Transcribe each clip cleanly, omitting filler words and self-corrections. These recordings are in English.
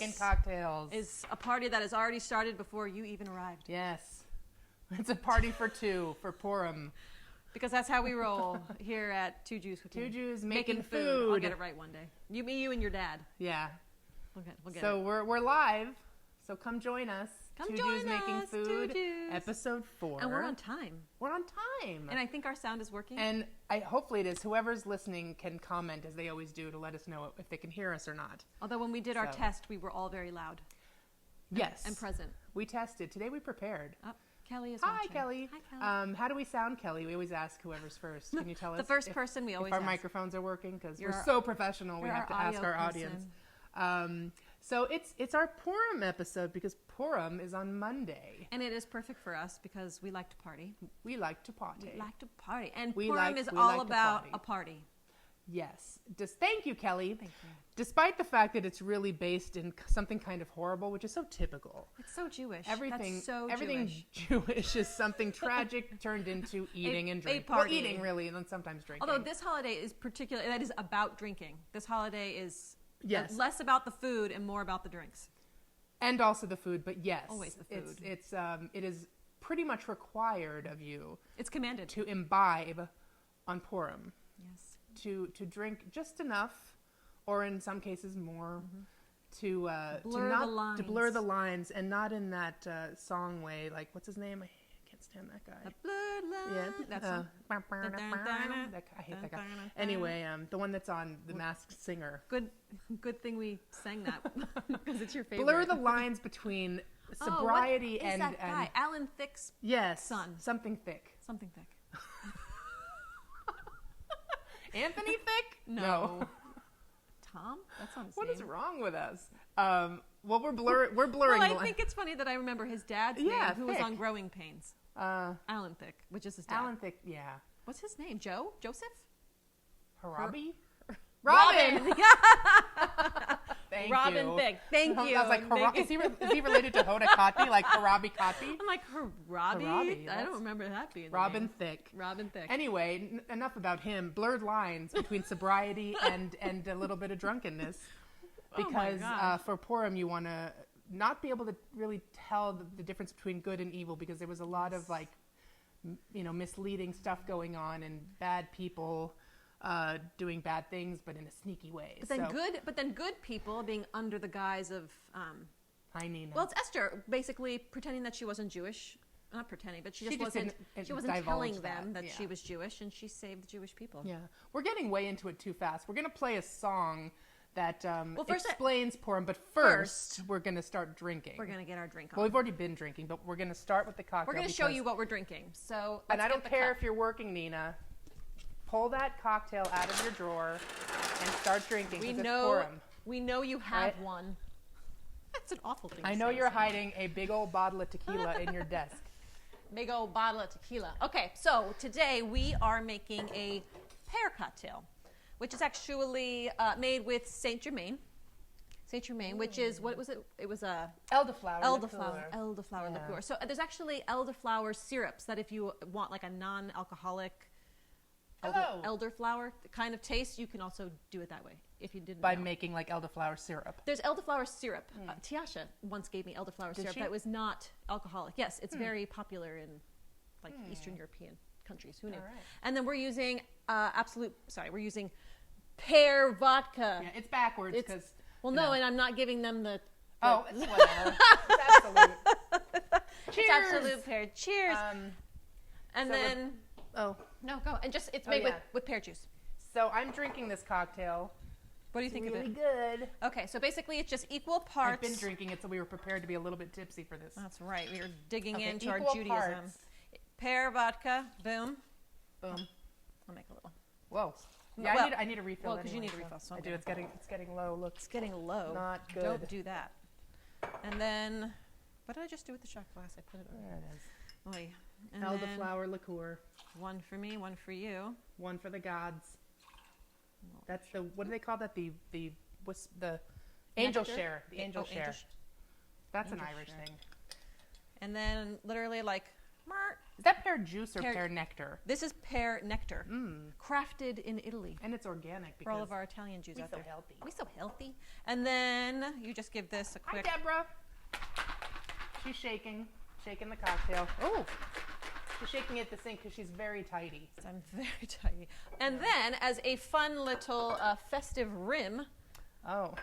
making cocktails. Is a party that has already started before you even arrived. Yes. It's a party for two, for Purim. Because that's how we roll here at Two Jews Cooking. Two Jews making food. I'll get it right one day. You and your dad. Yeah. We'll get it. So we're live. So come join us. Come Two join Jews Making us, Food, Two Jews. episode 4. And we're on time. We're on time. And I think our sound is working. And hopefully it is. Whoever's listening can comment, as they always do, to let us know if they can hear us or not. Although when we did our test, we were all very loud. Yes. And present. We tested. Today we prepared. Oh, Kelly is Hi, watching. Kelly. Hi, Kelly. How do we sound, Kelly? We always ask whoever's first. Can you tell us? The first person we always if our ask. microphones are working, because we're so professional. We have to ask our audience. So it's our Purim episode because Purim is on Monday. And it is perfect for us because we like to party. We like to party. We like to party. And Purim is all about a party. Yes. Thank you, Kelly. Thank you. Despite the fact that it's really based in something kind of horrible, which is so typical. It's so Jewish. Everything Jewish. Jewish is something tragic turned into eating and drinking. Well, eating really, and then sometimes drinking. Although this holiday is that is about drinking. This holiday is less about the food and more about the drinks. And also the food, but yes. Always the food. It is pretty much required of you. It's commanded. To imbibe on Purim. Yes. To drink just enough, or in some cases more, to blur the lines, and not in that song way. Like, what's his name? I can't stand that guy. The blurred line. Yeah, That's I hate that guy. Anyway, the one that's on The Masked Singer. Good thing we sang that because it's your favorite. Blur the lines between sobriety and that guy? Alan Thicke's son. Something thick. Something thick. Anthony Thick? No. Tom? That's not his name. What is wrong with us? Well, we're blurring. Well, I think it's funny that I remember his dad's name, who was on Growing Pains. Alan Thicke, which is his dad. Alan Thicke, yeah. What's his name? Joe? Joseph? Harabi? Robin! Thank you. Robin Thicke. Thank you. I was like, is he related to Hoda Kotb? Like Harabi Kotb? I'm like, Harabi? I don't remember that being Robin Thicke. Robin Thicke. Anyway, enough about him. Blurred lines between sobriety and a little bit of drunkenness. Because for Purim, you want to not be able to really tell the difference between good and evil, because there was a lot of misleading stuff going on and bad people doing bad things, but in a sneaky way. But then good people being under the guise of Hi, Nina. Well, it's Esther basically pretending that she wasn't Jewish. Not pretending, but she wasn't telling them that she was Jewish, and she saved the Jewish people. Yeah. We're getting way into it too fast. We're going to play a song that explains Purim, but first we're going to start drinking. We're going to get our drink on. Well, we've already been drinking, but we're going to start with the cocktail. We're going to show you what we're drinking. So, and I don't care if you're working, Nina. Pull that cocktail out of your drawer and start drinking. We know you have one. That's an awful thing. I know you're hiding a big old bottle of tequila in your desk. Big old bottle of tequila. Okay, so today we are making a pear cocktail, which is actually made with Saint Germain. Saint Germain, which is, what was it? It was a elderflower liqueur. So there's actually elderflower syrups that if you want like a non-alcoholic elderflower kind of taste, you can also do it that way. If you didn't by know. Making like elderflower syrup. There's elderflower syrup. Tiasha once gave me elderflower syrup that was not alcoholic. Yes, it's very popular in like Eastern European countries. Who knew? All right. And then we're using we're using pear vodka. Yeah, it's backwards because. Well, no, and I'm not giving them the. It's whatever. It's absolute. Cheers. It's absolute pear. Cheers. And then. Oh no, go and just it's made with pear juice. So I'm drinking this cocktail. What do you think of it? Really good. Okay, so basically it's just equal parts. I've been drinking it, so we were prepared to be a little bit tipsy for this. That's right. We were digging into our equal Judaism. Parts. Pear vodka, boom. Boom. I'll make a little. Whoa. Yeah, I need a refill. Well, because you need a refill. So I do. It's getting low. Look, it's getting low. Not good. Don't do that. And then, what did I just do with the shot glass? I put it on. There it is. Oy. And Elderflower liqueur. One for me, one for you. One for the gods. That's the, what do they call that? The angel share. The angel share. That's an Irish thing. And then literally like Is that pear juice or pear nectar? This is pear nectar, crafted in Italy. And it's organic. For all of our Italian Jews out there. Healthy. We're so healthy. And then you just give this a quick... Hi, Deborah. She's shaking the cocktail. Oh, she's shaking it at the sink because she's very tidy. I'm very tidy. And then, as a fun little festive rim... Oh.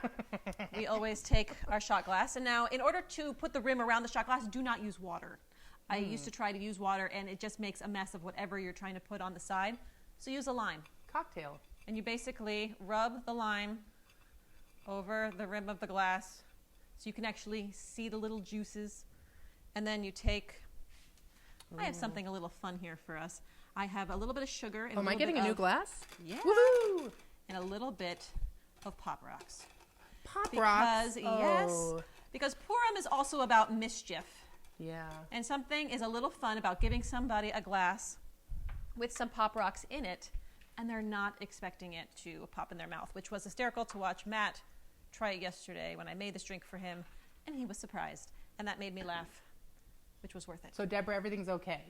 we always take our shot glass. And now, in order to put the rim around the shot glass, do not use water. I used to try to use water, and it just makes a mess of whatever you're trying to put on the side. So use a lime. Cocktail. And you basically rub the lime over the rim of the glass so you can actually see the little juices. And then you take... I have something a little fun here for us. I have a little bit of sugar. And am I getting a new glass? Yeah. Woohoo! And a little bit of Pop Rocks. Pop Rocks? Yes. Because Purim is also about mischief. Yeah. And something is a little fun about giving somebody a glass with some Pop Rocks in it, and they're not expecting it to pop in their mouth, which was hysterical to watch Matt try it yesterday when I made this drink for him, and he was surprised. And that made me laugh, which was worth it. So, Deborah, everything's okay.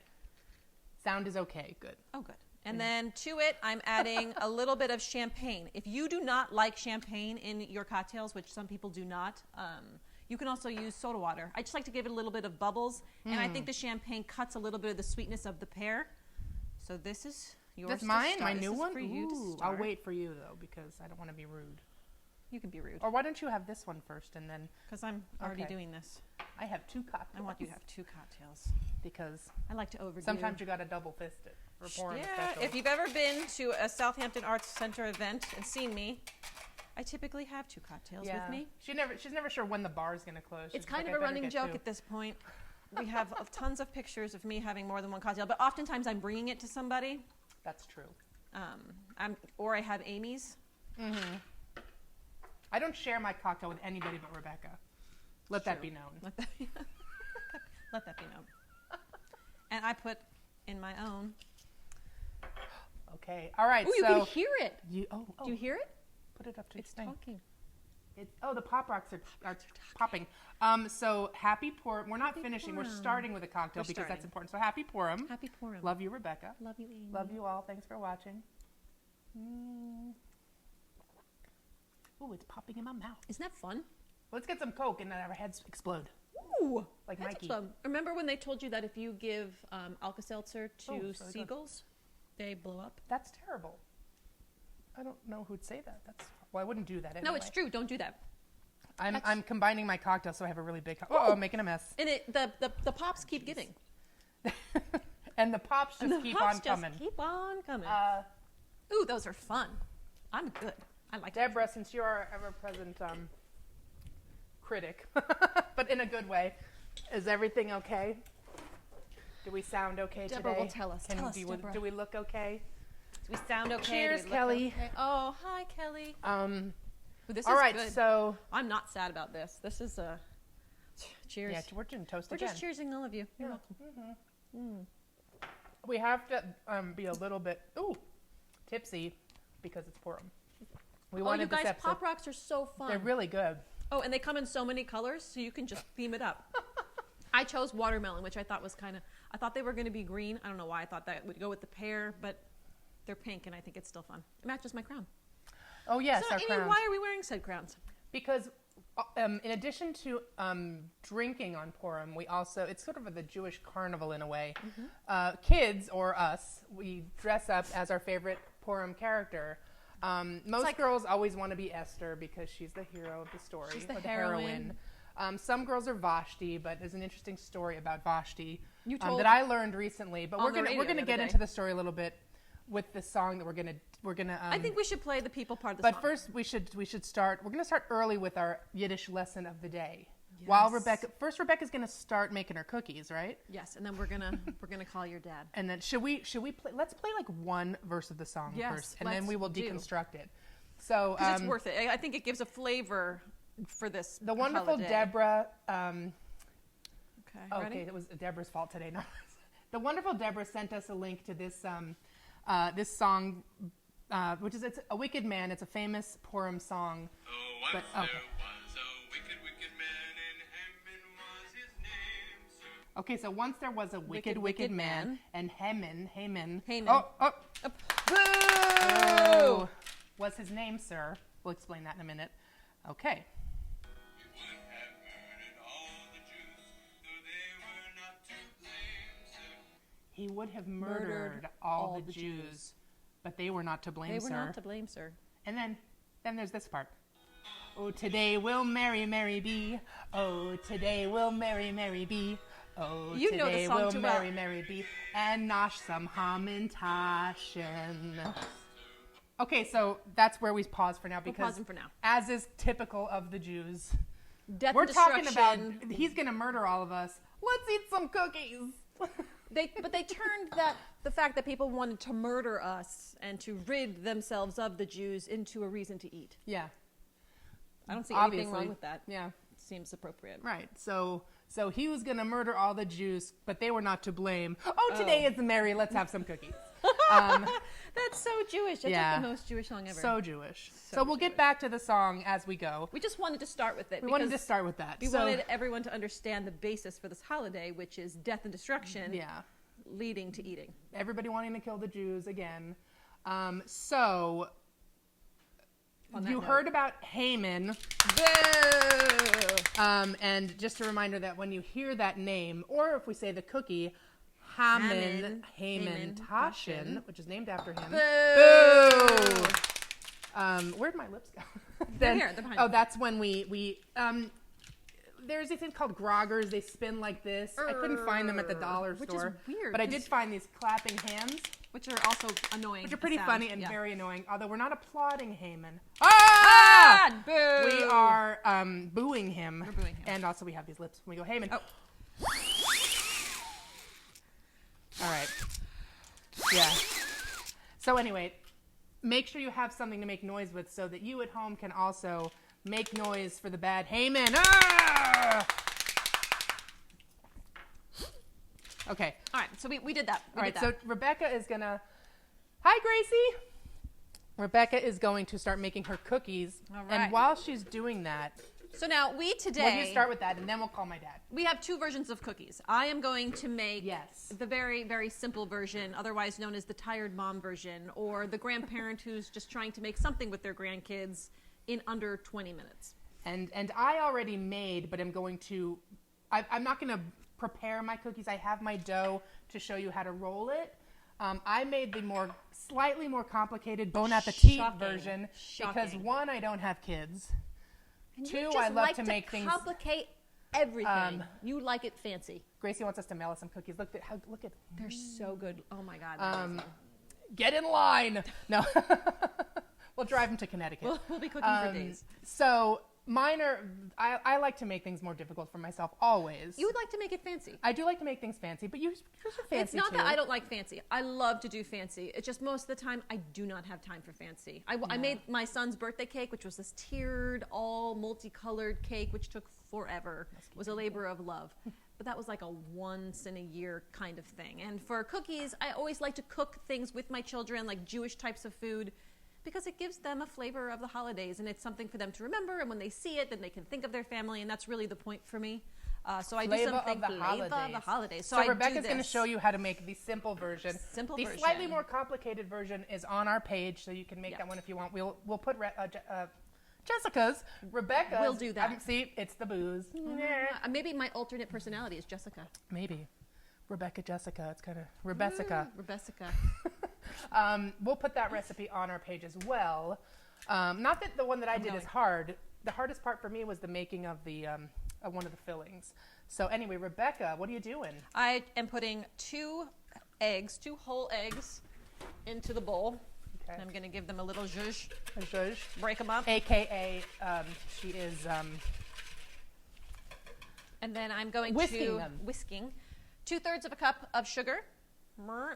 Sound is okay. Good. Oh, good. And then to it, I'm adding a little bit of champagne. If you do not like champagne in your cocktails, which some people do not, you can also use soda water. I just like to give it a little bit of bubbles, and I think the champagne cuts a little bit of the sweetness of the pear. So this is yours. That's mine? My new one? For you to start. I'll wait for you, though, because I don't want to be rude. You can be rude. Or why don't you have this one first, and then... Because I'm already doing this. I have 2 cocktails. I want you to have 2 cocktails. Because... I like to overdo. Sometimes you got to double fist it. For Purim special. If you've ever been to a Southampton Arts Center event and seen me, I typically have 2 cocktails with me. She's never sure when the bar is going to close. It's kind of a running joke at this point. We have tons of pictures of me having more than 1 cocktail, but oftentimes I'm bringing it to somebody. That's true. Or I have Amy's. Mm-hmm. I don't share my cocktail with anybody but Rebecca. Let that be known. Let that be known. And I put in my own. Okay. All right. Oh, you can hear it. Do you hear it? Put it up to it's talking. The Pop Rocks are popping. So happy Purim. We're not finishing. We're starting with a cocktail because that's important. So happy Purim. Happy Purim. Love you, Rebecca. Love you, Amy. Love you all. Thanks for watching. Ooh, it's popping in my mouth. Isn't that fun? Let's get some Coke and then our heads explode. Ooh, like Mikey. Remember when they told you that if you give Alka-Seltzer to seagulls, they blow up? That's terrible. I don't know who'd say that. Well, I wouldn't do that anyway. No, it's true. Don't do that. I'm combining my cocktail, so I have a really big... Oh, I'm making a mess. And the pops keep giving. And the pops just keep on coming. Keep on coming. Ooh, those are fun. I'm good. I like Deborah, since you're our ever-present critic, but in a good way, is everything okay? Do we sound okay today? Deborah will tell us. Deborah. Do we look okay? Do we sound okay? Cheers, Kelly. Okay? Oh, hi, Kelly. This is all right, good. so... I'm not sad about this. This is a... Cheers. Yeah, we're doing toast again. We're just cheersing all of you. You're welcome. Mm-hmm. We have to be a little bit tipsy because it's Purim. We wanted you guys, this episode. Pop Rocks are so fun. They're really good. Oh, and they come in so many colors, so you can just theme it up. I chose watermelon, which I thought was I thought they were going to be green. I don't know why I thought that would go with the pear, but they're pink, and I think it's still fun. It matches my crown. Oh, yes, so, our crowns. Why are we wearing said crowns? Because in addition to drinking on Purim, we also, it's sort of the Jewish carnival in a way. Mm-hmm. Kids, or us, we dress up as our favorite Purim character. Most girls always want to be Esther because she's the hero of the story. She's the heroine. Some girls are Vashti, but there's an interesting story about Vashti that I learned recently. But we're gonna get into the story a little bit with the song that we're gonna. I think we should play the people part of the song. But first, we should start. We're gonna start early with our Yiddish lesson of the day. Yes. While Rebecca's gonna start making her cookies, right? Yes, and then we're gonna call your dad. And then should we play? Let's play like one verse of the song first, and then we will deconstruct it. So because it's worth it. I think it gives a flavor for this. The wonderful holiday. Deborah. Ready? Okay, it was Deborah's fault today. No, the wonderful Deborah sent us a link to this this song, which is it's a wicked man. It's a famous Purim song. Okay, so once there was a wicked man, and Haman. Haman. Oh. Boo! Was his name, sir. We'll explain that in a minute. Okay. He would have murdered all the Jews, but they were not to blame, sir. They were not to blame, sir. And then there's this part. Oh, today will Mary, Mary be. Oh, today will Mary, Mary be. Oh, you know today the song will too Mary, well. Mary be. And nosh some Hamantaschen. Okay, so that's where we pause for now because, pausing for now. As is typical of the Jews, Death we're and talking destruction. about he's going to murder all of us. Let's eat some cookies. But they turned the fact that people wanted to murder us and to rid themselves of the Jews into a reason to eat. Yeah. I don't see Obviously. anything wrong with that. Yeah. Seems appropriate. Right. So he was going to murder all the Jews, but they were not to blame. Oh, today is Mary. Let's have some cookies. That's so Jewish. That's like the most Jewish song ever. So Jewish. So we'll get back to the song as we go. We just wanted to start with it. We wanted to start with that. We wanted everyone to understand the basis for this holiday, which is death and destruction. Yeah. Leading to eating. Everybody wanting to kill the Jews again. So you heard about Haman. Boo! And just a reminder that when you hear that name, or if we say the cookie, Hamantaschen, which is named after him. Boo! Where'd my lips go? They're here. They're behind. Oh, that's when we there's a thing called groggers. They spin like this. I couldn't find them at the dollar store. Which is weird. But I did find these clapping hands. Which are also annoying. Which are pretty funny and yeah. very annoying. Although we're not applauding Haman. Ah! Boo! We are booing him. We're booing him. And also we have these lips when we go, Haman. Oh. All right. Yeah. So anyway, make sure you have something to make noise with so that you at home can also make noise for the bad Haman. Ah! Okay. All right, so we did that. All right, so Rebecca is going to... Hi, Gracie. Rebecca is going to start making her cookies. All right. And while she's doing that... So now today... Well, you start with that, and then we'll call my dad. We have two versions of cookies. I am going to make Yes. the very, very simple version, otherwise known as the tired mom version, or the grandparent who's just trying to make something with their grandkids in under 20 minutes. And I already made, but I'm going to... I'm not going to prepare my cookies. I have my dough to show you how to roll it. I made the slightly more complicated Bon Appetit version because one, I don't have kids. And two, I love to make things complicate everything. You like it fancy. Gracie wants us to mail us some cookies. Look at They're so good. Oh my God. Get in line. No, we'll drive them to Connecticut. We'll be cooking for days. So mine are. I like to make things more difficult for myself always. You would like to make it fancy. I do like to make things fancy, but yours are fancy It's not too. that I don't like fancy. I love to do fancy. It's just most of the time I do not have time for fancy. I made my son's birthday cake, which was this tiered, all multicolored cake, which took forever. It was a labor of love. But that was like a once in a year kind of thing. And for cookies, I always like to cook things with my children, like Jewish types of food, because it gives them a flavor of the holidays, and it's something for them to remember, and when they see it, then they can think of their family, and that's really the point for me. So I do something flavor of the holidays. So Rebecca's going to show you how to make the simple version. The slightly more complicated version is on our page, so you can make that one if you want. We'll put Jessica's. Rebecca's. We'll do that. See, it's the booze. Maybe my alternate personality is Jessica. Maybe. Rebecca Jessica. It's kind of Rebecca. Rebecca. We'll put that recipe on our page as well. Not that the one that I did is hard. The hardest part for me was the making of the one of the fillings. So anyway, Rebecca, what are you doing? I am putting two whole eggs into the bowl. Okay. I'm going to give them a little zhuzh. Break them up. AKA, she is... and then I'm going whisking 2/3 of a cup of sugar.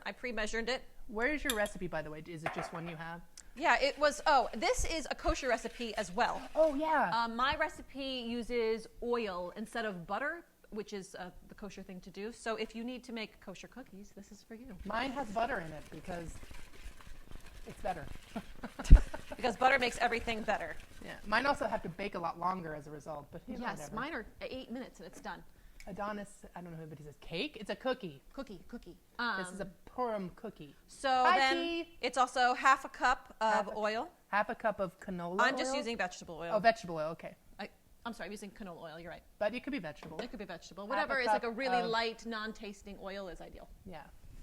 I pre-measured it. Where is your recipe, by the way? Is it just one you have? Yeah, it was. This is a kosher recipe as well. Oh, yeah. My recipe uses oil instead of butter, which is the kosher thing to do. So if you need to make kosher cookies, this is for you. Mine has butter in it because it's better. Because butter makes everything better. Yeah. Mine also have to bake a lot longer as a result. But yes, mine are 8 minutes and it's done. Adonis, I don't know who, but he says cake. It's a cookie. Cookie. This is a Purim cookie. So Hi, then Keith. it's also half a cup of oil. Half a cup of canola oil. I'm just using vegetable oil. Oh, vegetable oil. Okay. I'm sorry, I'm using canola oil. You're right. But it could be vegetable. It could be vegetable. Whatever is like a really light, non-tasting oil is ideal. Yeah.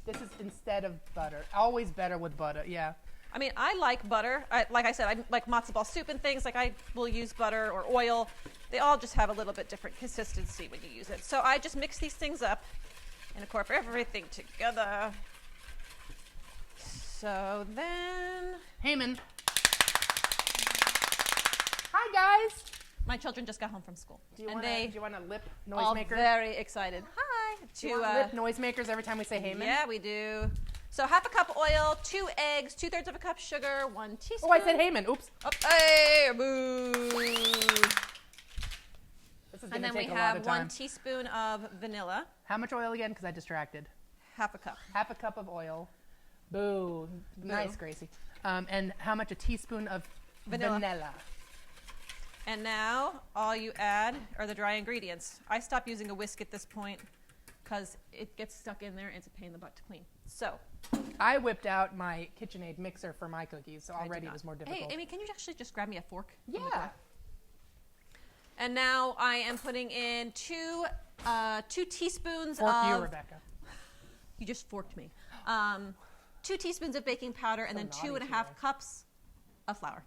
This is instead of butter. Always better with butter. Yeah. I mean, I like butter. Like I said, I like matzo ball soup and things. Like I will use butter or oil. They all just have a little bit different consistency when you use it. So I just mix these things up and incorporate everything together. So then... Haman. Hi, guys. My children just got home from school. Do you want a lip all noisemaker? Very excited. Hi. Do you want lip noisemakers every time we say Haman? Yeah, we do. So half a cup oil, 2 eggs, 2/3 of a cup sugar, 1 teaspoon. Oh, I said Haman. Oops. Oh, hey, boo. This is And then take we a lot have of time. 1 teaspoon of vanilla. How much oil again? Because I distracted. Half a cup. Half a cup of oil. Boo. Nice, Gracie. And how much? A teaspoon of vanilla. And now all you add are the dry ingredients. I stop using a whisk at this point because it gets stuck in there and it's a pain in the butt to clean. So I whipped out my KitchenAid mixer for my cookies, so already it was more difficult. Hey, Amy, can you actually just grab me a fork? Yeah. And now I am putting in 2 teaspoons Fork of... you, Rebecca. You just forked me. 2 teaspoons of baking powder and then 2.5 cups of flour.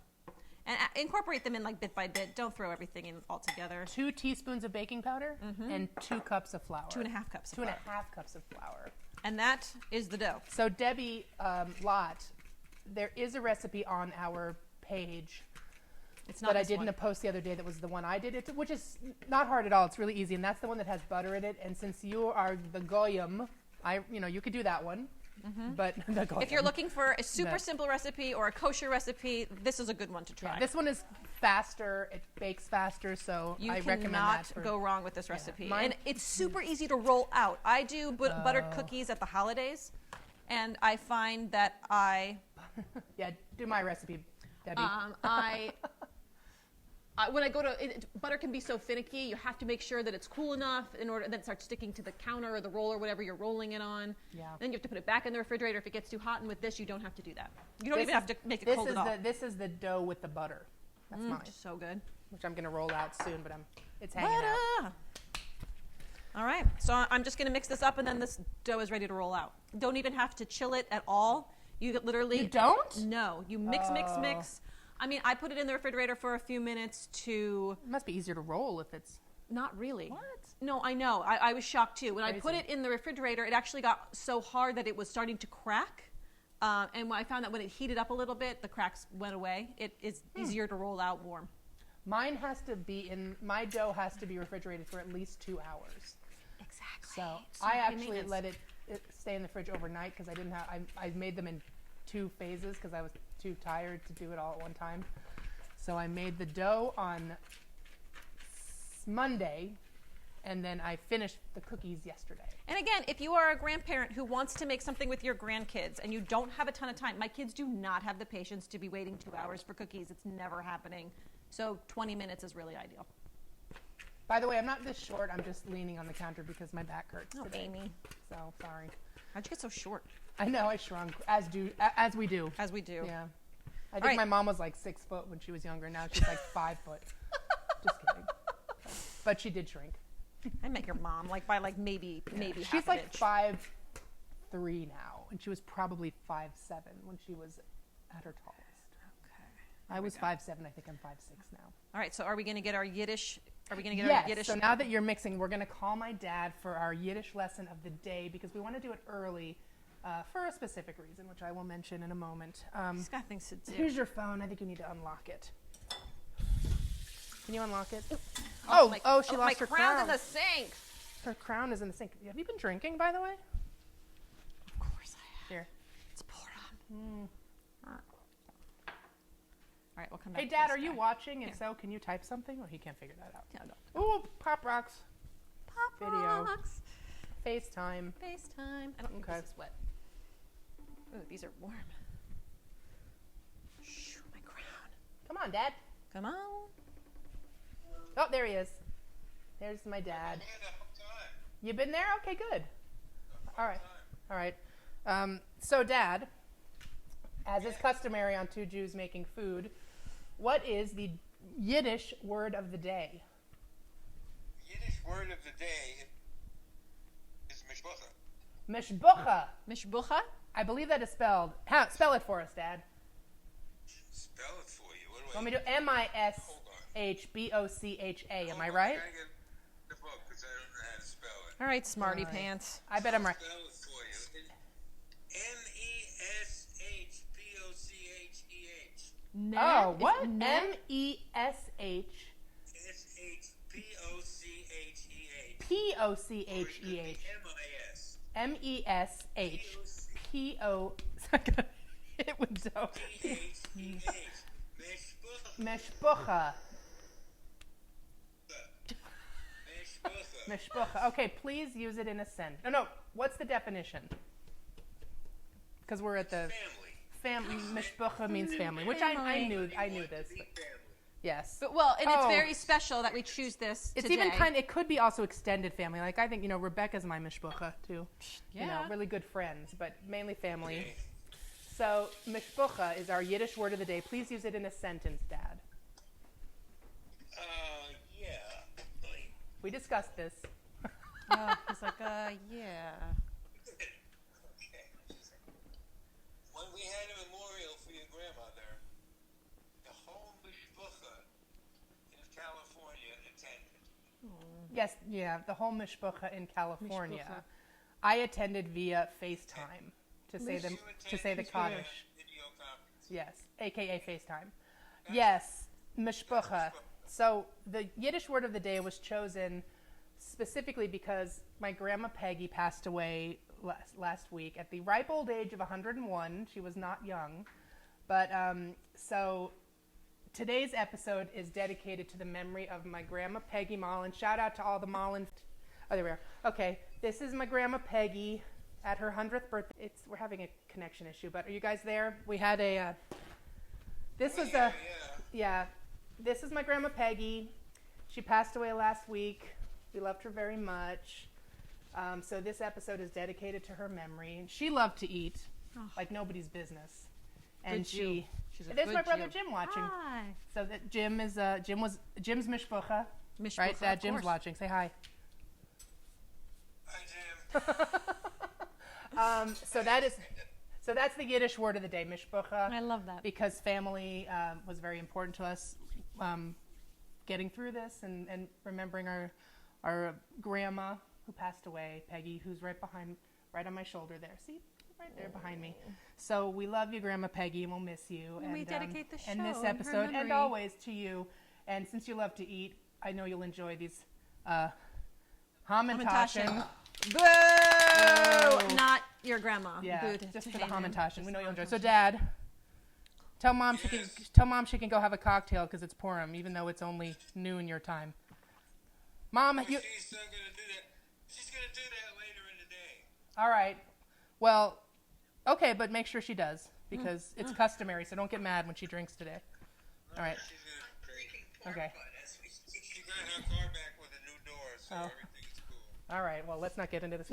And incorporate them in like bit by bit. Don't throw everything in all together. 2 teaspoons of baking powder and 2 cups of flour. 2.5 cups of flour. 2.5 cups of flour. And that is the dough. So Debbie Lott, there is a recipe on our page It's not that I this did in one. a post the other day that was the one I did, which is not hard at all. It's really easy, and that's the one that has butter in it. And since you are the goyim, you could do that one. But the goyim. If you're looking for a super simple recipe or a kosher recipe, this is a good one to try. Yeah, this one is faster. It bakes faster, so You I recommend cannot that. go wrong with this recipe. Mine- And it's super easy to roll out. I do buttered cookies at the holidays, and I find that Yeah, do my recipe, Debbie. when I go to butter can be so finicky. You have to make sure that it's cool enough in order that it starts sticking to the counter or the roller, whatever you're rolling it on. Yeah. Then you have to put it back in the refrigerator if it gets too hot. And with this, you don't have to do that. You don't even have to make it cold at all. This is the dough with the butter. That's mine, So good. which I'm going to roll out soon, but it's hanging out. Butter. All right. So I'm just going to mix this up, and then this dough is ready to roll out. Don't even have to chill it at all. You literally... You don't? No. You mix. I mean, I put it in the refrigerator for a few minutes to... It must be easier to roll if it's... Not really. What? No, I know. I was shocked too. When Crazy. I put it in the refrigerator, it actually got so hard that it was starting to crack. And when I found that when it heated up a little bit, the cracks went away. It is easier to roll out warm. My dough has to be refrigerated for at least 2 hours. Exactly. So I actually let it stay in the fridge overnight because I made them in 2 phases because I was too tired to do it all at one time. So I made the dough on Monday, and then I finished the cookies yesterday. And again, if you are a grandparent who wants to make something with your grandkids and you don't have a ton of time, my kids do not have the patience to be waiting 2 hours for cookies. It's never happening. So 20 minutes is really ideal. By the way, I'm not this short. I'm just leaning on the counter because my back hurts Oh, today. Amy. So sorry. How'd you get so short? I know I shrunk, as we do. As we do. Yeah. I think my mom was like 6 foot when she was younger. Now she's like 5 foot. Just kidding. But she did shrink. I met your mom by maybe She's half like an inch. 5'3" now, and she was probably 5'7" when she was at her tallest. Okay. I was 5'7". I think I'm 5'6" now. All right. So are we going to get our Yiddish? Are we going to get Yes. our Yiddish? So now that you're mixing, we're going to call my dad for our Yiddish lesson of the day because we want to do it early for a specific reason, which I will mention in a moment. He's got things to do. Here's your phone. I think you need to unlock it. Can you unlock it? She lost her crown. My crown's in the sink. Her crown is in the sink. Have you been drinking, by the way? Of course I have. Here. It's Purim. All right, we'll come back. Hey, to Dad, this are you guy. watching? If Here. so, can you type something? Or he can't figure that out. Yeah, no. Ooh, Pop Rocks. Pop Video. rocks. FaceTime. FaceTime. I don't think Okay. this is wet. Ooh, these are warm. Shoo, my crown. Come on, Dad. Come on. Oh, there he is. There's my dad. You been there? Okay, good. All right. All right. So, Dad, as is customary on Two Jews Making Food, what is the Yiddish word of the day? Yiddish word of the day is mishbucha. Mishbucha. Mishbucha? I believe that is spelled. Spell it for us, Dad. Spell it for you. What do I Want me to do M-I-S-H-B-O-C-H-A? Am I right? I'm trying to get the book because I don't know how to spell it. All right, smarty pants. I bet I'm right. Spell it for you. M-E-S-H-B-O-C-H-E-H. Oh, what? Nem? M-E-S-H. S-H-B-O-C-H-E-H. P-O-C-H-E-H. M-I-S. M-E-S-H-P-O... It would do. P-H-E-H. Mishbucha. Mishbucha. Mishbucha. Okay, please use it in a sentence. No. What's the definition? Because we're at the Mishbucha means family, which I knew this. But yes. But it's very special that we choose this It's today. even it could be also extended family. Like I think Rebecca's my Mishbucha too. Yeah. Really good friends, but mainly family. Okay. So Mishbucha is our Yiddish word of the day. Please use it in a sentence, Dad. Yeah. We discussed this. He's like, yeah. Okay. When we had a memorial for your grandmother, the whole mishbucha in California attended. Yes, the whole Mishbucha in California. Mishbucha. I attended via FaceTime to say the Kaddish. Video conference. Yes, aka FaceTime. Yes, Mishbucha. So the Yiddish word of the day was chosen specifically because my grandma Peggy passed away last week at the ripe old age of 101. She was not young. But so today's episode is dedicated to the memory of my grandma Peggy Mullen. Shout out to all the Mullen. Oh, there we are. Okay, this is my grandma Peggy at her 100th birthday. We're having a connection issue, but are you guys there? We had this is this is my grandma Peggy. She passed away last week. We loved her very much. So this episode is dedicated to her memory. She loved to eat like nobody's business. And there's my brother Jim watching. Hi. So that Jim's Mishbucha. Right? Dad, Jim's watching. Say hi. Hi, Jim. So that's the Yiddish word of the day, Mishbucha. I love that. Because family was very important to us, getting through this and remembering our grandma who passed away, Peggy, who's right on my shoulder there. See, right there behind me. So we love you, Grandma Peggy, and we'll miss you. And we dedicate the show and this episode, and always to you. And since you love to eat, I know you'll enjoy these Hamantaschen. Boo! Not your grandma. Yeah, Boo just to for the Haman. Hamantaschen. We know you'll enjoy. So, Dad, tell Mom she can go have a cocktail because it's Purim, even though it's only noon your time. Mom, She's gonna do that. She's gonna do that later in the day. All right. Well, okay, but make sure she does because it's customary. So don't get mad when she drinks today. All right. She's gonna drink. Okay. She got her car back with a new door, so everything's cool. All right. Well, let's not get into this.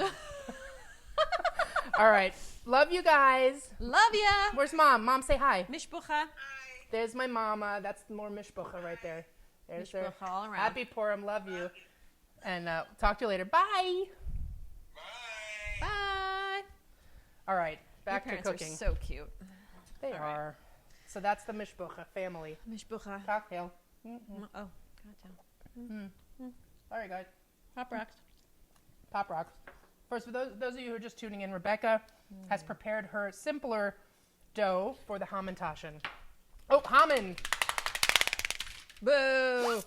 All right. Love you guys. Love ya. Where's Mom? Mom, say hi. Mishbucha. There's my mama. That's more Mishbucha right there. There's her. Mishbucha all around. Happy Purim. Love you. And talk to you later. Bye. Bye. Bye. All right. Back Your to parents cooking. are so cute. They are. So that's the Mishbucha family. Mishbucha. Cocktail. Oh, cocktail. All right, guys. Pop rocks. Pop rocks. First, for those of you who are just tuning in, Rebecca has prepared her simpler dough for the Hamantaschen. Oh, Haman! Boo!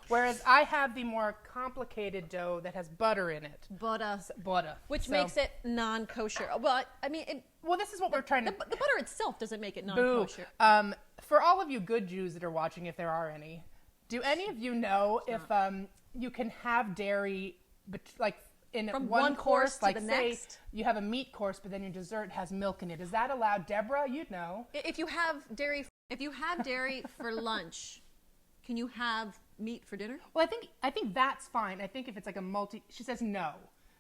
Whereas I have the more complicated dough that has butter in it. Butter. Which So- makes it non-kosher. Well, I mean, Well, this is what we're trying to... the butter itself doesn't make it Boo. non-kosher. For all of you good Jews that are watching, if there are any, do any of you know if you can have dairy, like in From one course, to like the say next? you have a meat course, but then your dessert has milk in it. Is that allowed? Deborah, you'd know. If you have dairy for lunch, can you have meat for dinner? Well, I think that's fine. I think if it's like she says no.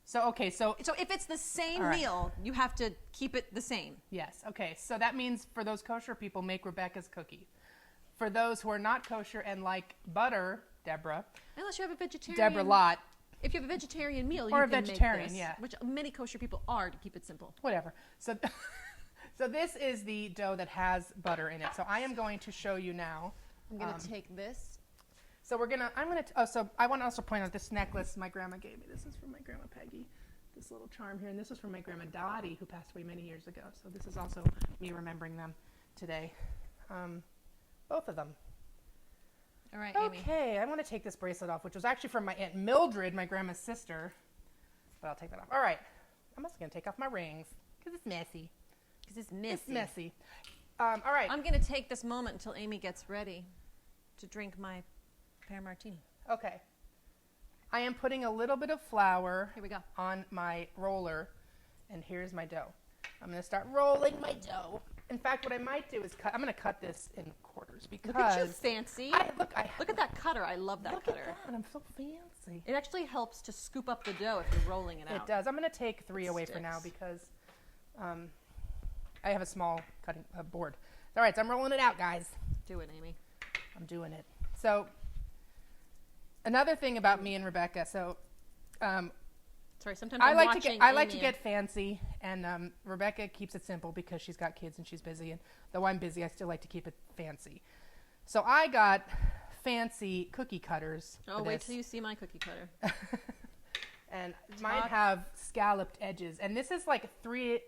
So, okay, so if it's the same meal, you have to keep it the same. Yes, okay. So that means for those kosher people, make Rebecca's cookie. For those who are not kosher and like butter, Deborah. Unless you have a vegetarian. Deborah Lott. If you have a vegetarian meal, or you a can vegetarian, make this, yeah. which many kosher people are, to keep it simple. Whatever. So, so this is the dough that has butter in it. So I am going to show you now. I'm going to take this. So so I want to also point out this necklace my grandma gave me. This is from my grandma Peggy. This little charm here. And this was from my grandma Dottie, who passed away many years ago. So this is also me remembering them today. Both of them. All right, Amy. Okay, I want to take this bracelet off, which was actually from my Aunt Mildred, my grandma's sister. But I'll take that off. All right. I'm also going to take off my rings because it's messy. It's messy. All right. I'm going to take this moment until Amy gets ready to drink my pear martini. Okay. I am putting a little bit of flour Here we go. on my roller, and here's my dough. I'm going to start rolling my dough. In fact, what I might do is I'm going to cut this in quarters because... Look at you, fancy. Look at that cutter. I love that cutter. Look at that. I'm so fancy. It actually helps to scoop up the dough if you're rolling it out. It does. I'm going to take 3 away for now because I have a small cutting board. All right, so I'm rolling it out, guys. Do it, Amy. I'm doing it. So another thing about me and Rebecca. So sorry, sometimes I like to get fancy, and Rebecca keeps it simple because she's got kids and she's busy. And though I'm busy, I still like to keep it fancy. So I got fancy cookie cutters. Oh, wait till you see my cookie cutter. And mine have scalloped edges, and this is like 3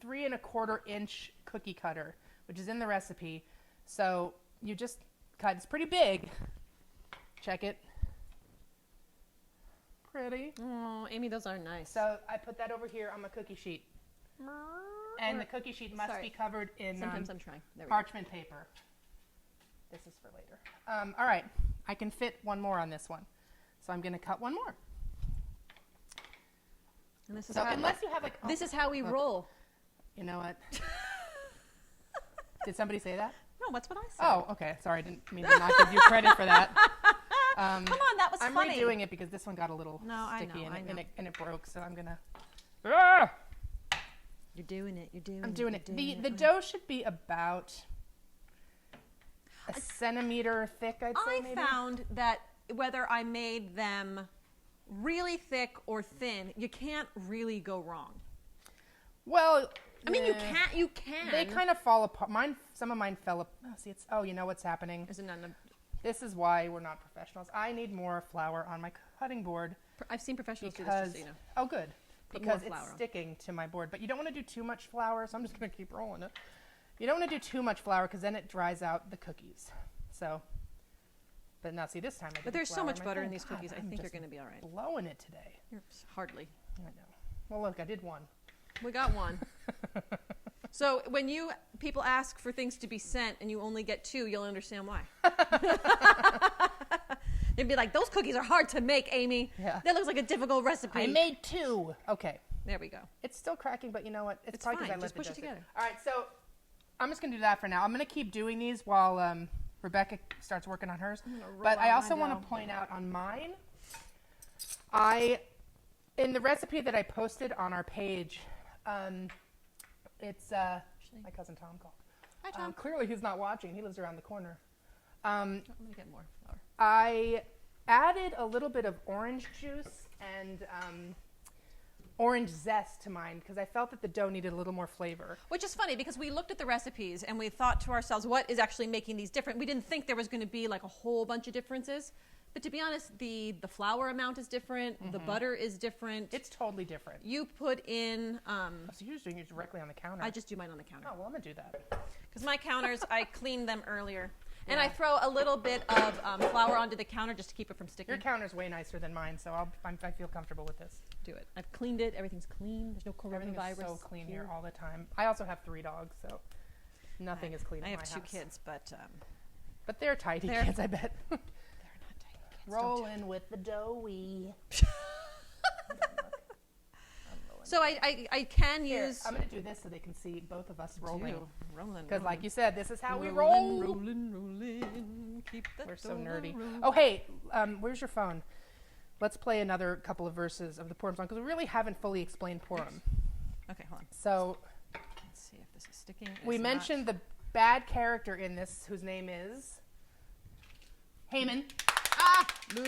3¼ inch cookie cutter, which is in the recipe. So you just cut. It's pretty big. Check it. Pretty. Oh, Amy, those are nice. So I put that over here on my cookie sheet. And the cookie sheet must be covered in Sometimes I'm trying. There we parchment paper. This is for later. All right. I can fit one more on this one. So I'm going to cut one more. And this is so unless you have like... this is how we roll. You know what? Did somebody say that? No, that's what I said. Oh, okay. Sorry. I didn't mean to not give you credit for that. Come on, that was funny. I'm redoing it because this one got a little sticky and it broke, so I'm going to... You're doing it. I'm doing it. The dough should be about a centimeter thick, I'd say, maybe. I found that whether I made them really thick or thin, you can't really go wrong. Well... I mean, you can. They kind of fall apart. Some of mine fell apart. You know what's happening? This is why we're not professionals. I need more flour on my cutting board. I've seen professionals do this, just so you know. Oh, good. Because it's sticking to my board. But you don't want to do too much flour, so I'm just going to keep rolling it. You don't want to do too much flour because then it dries out the cookies. So, but now see, this time I did. But there's so much butter in these cookies. I think you're going to be all right. Blowing it today. You're hardly. I know. Well, look, I did one. We got one. So when people ask for things to be sent and you only get 2, you'll understand why. They'd be like, those cookies are hard to make, Amy. Yeah. That looks like a difficult recipe. I made 2. Okay. There we go. It's still cracking, but you know what? It's probably fine. I Just push it together. All right, so I'm just going to do that for now. I'm going to keep doing these while Rebecca starts working on hers. But I also want to point out on mine, in the recipe that I posted on our page, it's my cousin Tom called. Hi, Tom. Clearly he's not watching. He lives around the corner. I'm going to get more flour. I added a little bit of orange juice and orange zest to mine because I felt that the dough needed a little more flavor. Which is funny because we looked at the recipes and we thought to ourselves, what is actually making these different? We didn't think there was going to be like a whole bunch of differences. But to be honest, the flour amount is different. Mm-hmm. The butter is different. It's totally different. You put in... so you're just doing it directly on the counter. I just do mine on the counter. Oh, well, I'm going to do that. Because my counters, I cleaned them earlier. Yeah. And I throw a little bit of flour onto the counter just to keep it from sticking. Your counter's way nicer than mine, so I feel comfortable with this. Do it. I've cleaned it. Everything's clean. There's no coronavirus. Everything is so clean here all the time. I also have 3 dogs, so nothing is clean in my house. I have 2 kids, but they're tidy kids, I bet. Rolling with the doughy. So I can Here, use. I'm going to do this so they can see both of us rolling. Rolling. Because like you said, this is how we rolling, roll. rolling. Keep that We're so door nerdy. rolling. Oh, hey, where's your phone? Let's play another couple of verses of the Purim song because we really haven't fully explained Purim. Okay, hold on. So Let's see if this is sticking. we It's mentioned not. the bad character in this, whose name is Haman. Boo,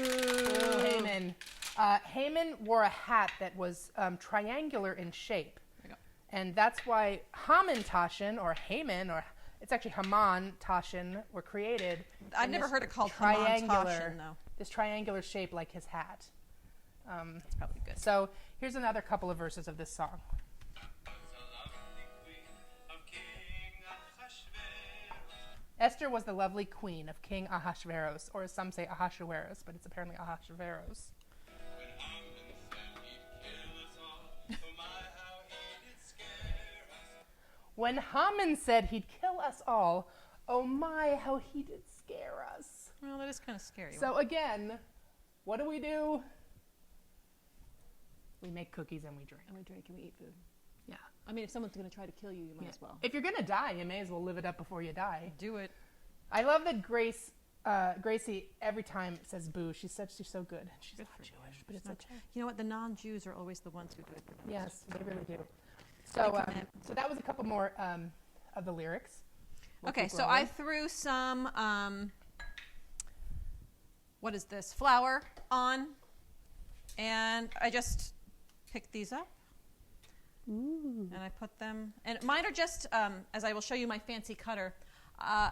Haman. Haman wore a hat that was triangular in shape. There you go. And that's why Hamantaschen, or Haman, or it's actually Hamantaschen, were created. I've in never this heard it called triangular, Hamantaschen, though. this triangular shape like his hat. That's probably good. So here's another couple of verses of this song. Esther was the lovely queen of King Ahasuerus, or as some say Ahasuerus, but it's apparently Ahasuerus. When Haman said he'd kill us all, oh my, how he did scare us. Well, that is kind of scary. So again, what do? We make cookies and we drink. And we drink and we eat food. Yeah. I mean, if someone's going to try to kill you, you might as well. If you're going to die, you may as well live it up before you die. Do it. I love that Gracie, every time says boo, she's so good. She's Good not for you. Jewish, but it's Not- okay. You know what? The non-Jews are always the ones who do it the most. Yes, they really do. So, so that was a couple more of the lyrics. We'll Okay, keep so rolling. I threw some, what is this, flour on, and I just picked these up. Ooh. And I put them, and mine are just, as I will show you my fancy cutter,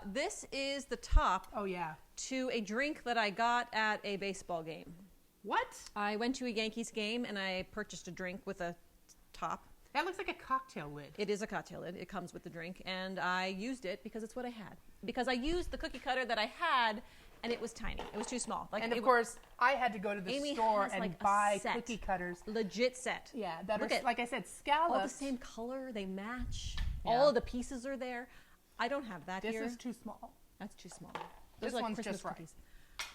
this is the top Oh, yeah. to a drink that I got at a baseball game. What? I went to a Yankees game, and I purchased a drink with a top. That looks like a cocktail lid. It is a cocktail lid. It comes with the drink, and I used it because it's what I had. Because I used the cookie cutter that I had, and it was tiny. It was too small. Like, And of it- course, I had to go to the Amy store has, and like, a buy set. cookie cutters. legit set. Yeah, that Look are, at like I said, all scallops. the same color. They match. Yeah. All of the pieces are there. I don't have that This here. is too small. That's too small. This Those are like one's Christmas just right. cookies.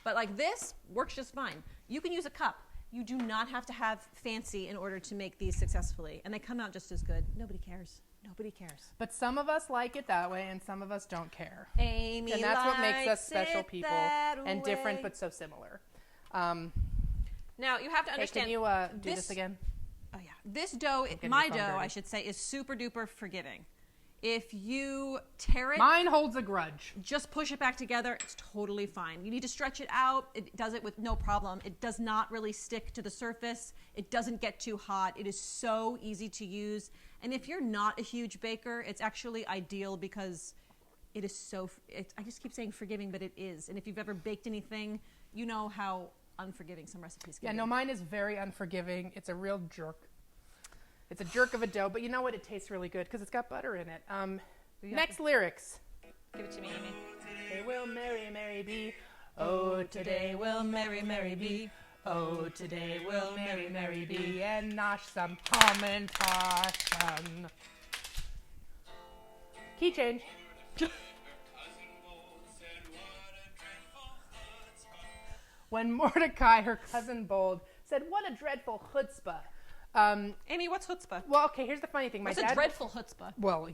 But like this works just fine. You can use a cup. You do not have to have fancy in order to make these successfully. And they come out just as good. Nobody cares. Nobody cares. But some of us like it that way, and some of us don't care. Amy And that's what makes us likes special it people that and different, way. but so similar. Now you have to Hey, understand. can you do this again? Oh yeah, this dough, getting my your phone dough, dirty. I should say, is super duper forgiving. If you tear it, Mine holds a grudge. just push it back together. It's totally fine. You need to stretch it out. It does it with no problem. It does not really stick to the surface. It doesn't get too hot. It is so easy to use. And if you're not a huge baker, it's actually ideal because it is so, I just keep saying forgiving, but it is. And if you've ever baked anything, you know how unforgiving some recipes can Yeah, be. no, mine is very unforgiving. It's a real jerk. It's a jerk of a dough, but you know what? It tastes really good because it's got butter in it. Next lyrics. Give it to me, Amy. Today will Mary, Mary be. Oh, today will Mary, Mary be. Oh, today will Mary, Mary be. And nosh some Hamantaschen. Key change. When Mordecai, her cousin Bold, said, "What a dreadful chutzpah." Amy, what's chutzpah? Well, okay, here's the funny thing. What's a dreadful chutzpah? Well,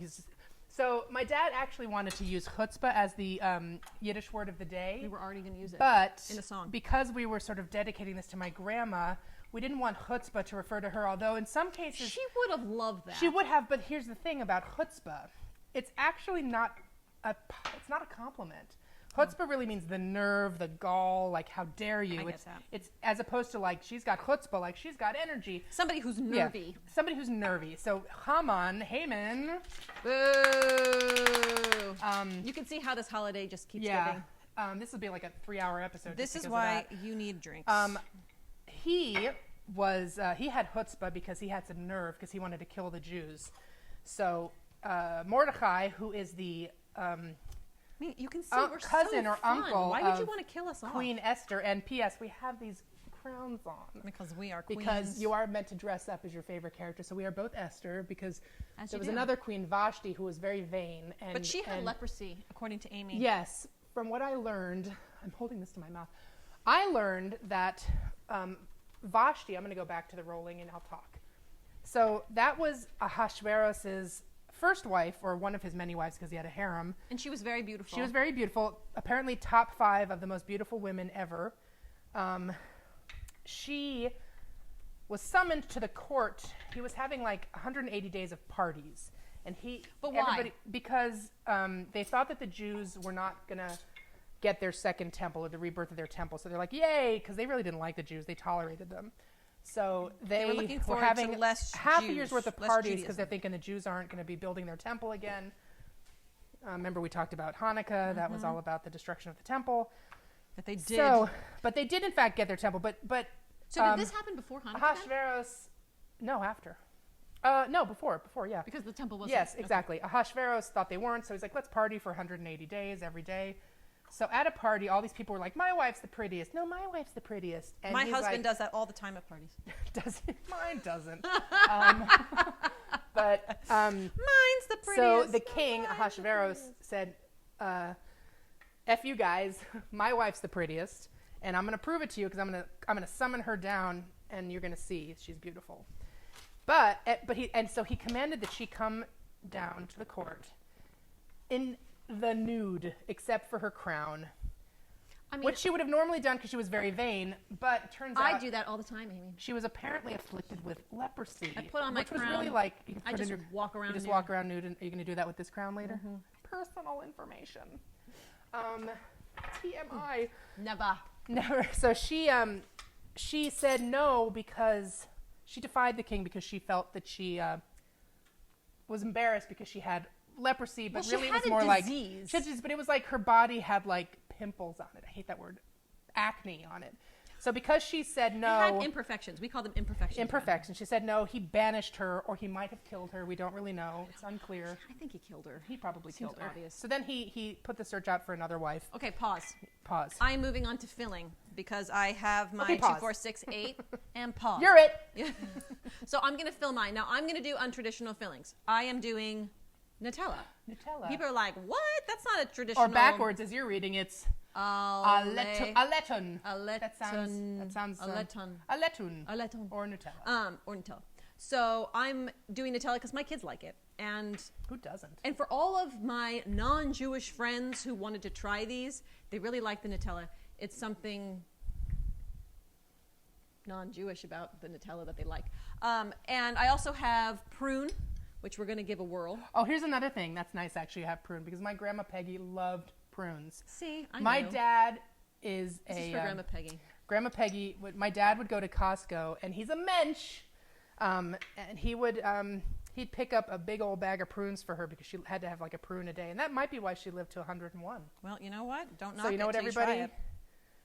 so my dad actually wanted to use chutzpah as the Yiddish word of the day. We were already going to use it But in a song. because we were sort of dedicating this to my grandma, we didn't want chutzpah to refer to her, although in some cases She would have loved that. she would have. But here's the thing about chutzpah. It's actually not it's not a compliment. Chutzpah really means the nerve, the gall, like how dare you. I get it's that. it's as opposed to like she's got chutzpah, like she's got energy. Somebody who's Yeah, nervy. somebody who's nervy. So Haman. Boo. You can see how this holiday just keeps Yeah. giving. This will be like a 3-hour episode. This just is because of why that. you need drinks. He had chutzpah because he had some nerve because he wanted to kill the Jews. So Mordecai, who is the I mean, you can see we're cousin so or fun. uncle Why would you of want to kill us all? Queen Esther, and P.S. we have these crowns on Because we are queens. because you are meant to dress up as your favorite character. So we are both Esther because As there you was do. another Queen Vashti who was very vain. And, But she had and- leprosy, according to Amy. Yes, from what I learned, I'm holding this to my mouth. I learned that Vashti, I'm going to go back to the rolling and I'll talk, So that was Ahasuerus's first wife, or one of his many wives, because he had a harem. And she was very beautiful. She was very beautiful. Apparently top 5 of the most beautiful women ever. She was summoned to the court. He was having like 180 days of parties. And But why? Because they thought that the Jews were not going to get their second temple, or the rebirth of their temple. So they're like, yay, because they really didn't like the Jews. They tolerated them. So they were looking were forward having to less half a Jews, year's worth of less parties because Judaism. they're thinking the Jews aren't going to be building their temple again. Remember we talked about Hanukkah. That was all about the destruction of the temple. That they did. So, but they did in fact get their temple. But So did this happen before Hanukkah? then? Ahasuerus, no, after. No, before, yeah. Because the temple was Yes, exactly. Ahasuerus thought they weren't, so he's like, let's party for 180 days every day. So at a party, all these people were like, my wife's the prettiest. No, my wife's the prettiest. And My he's husband like, does that all the time at parties. Mine doesn't. But Mine's the prettiest. so the king, Ahasuerus, said, F you guys, my wife's the prettiest, and I'm going to prove it to you because I'm going to summon her down, and you're going to see she's beautiful. So he commanded that she come down to the court in the nude, except for her crown, I mean, which she would have normally done because she was very vain. But it turns I out do that all the time, Amy. she was apparently afflicted with leprosy. I put on my which was crown. really like you can I put just in your, walk around you just nude. walk around nude. And are you going to do that with this crown later? Personal information. TMI. Never. So she said no because she defied the king because she felt that she was embarrassed because she had leprosy, but Well, really she it was had a more like disease. but it was like her body had like pimples on it. I hate that word, acne on it. So because she said It no, had imperfections. We call them imperfections. imperfections. She said no. He banished her, or he might have killed her. We don't really know. It's unclear. I think he killed her. He probably Seems killed her. obvious. So then he put the search out for another wife. Okay, pause. Pause. I am moving on to filling because I have my Okay, 2, pause. 4, 6, 8 and pause. You're it. Yeah. So I'm going to fill mine. Now I'm going to do untraditional fillings. I am doing Nutella. Nutella. People are like, what? That's not a traditional. Or backwards, as you're reading, it's Aletton. aletton. Aletton. That sounds. Aletton. Aletton. Aletton. Or Nutella. Or Nutella. So I'm doing Nutella because my kids like it. And Who doesn't? for all of my non-Jewish friends who wanted to try these, they really like the Nutella. It's something non-Jewish about the Nutella that they like. And I also have prune, which we're going to give a whirl. Oh, here's another thing that's nice. Actually, you have prune because my grandma Peggy loved prunes. See, I My know. dad is This is for Grandma Peggy. Grandma Peggy. My dad would go to Costco, and he's a mensch, and he'd pick up a big old bag of prunes for her because she had to have like a prune a day, and that might be why she lived to 101. Well, you know what? Don't knock So you know it what, till everybody? try it.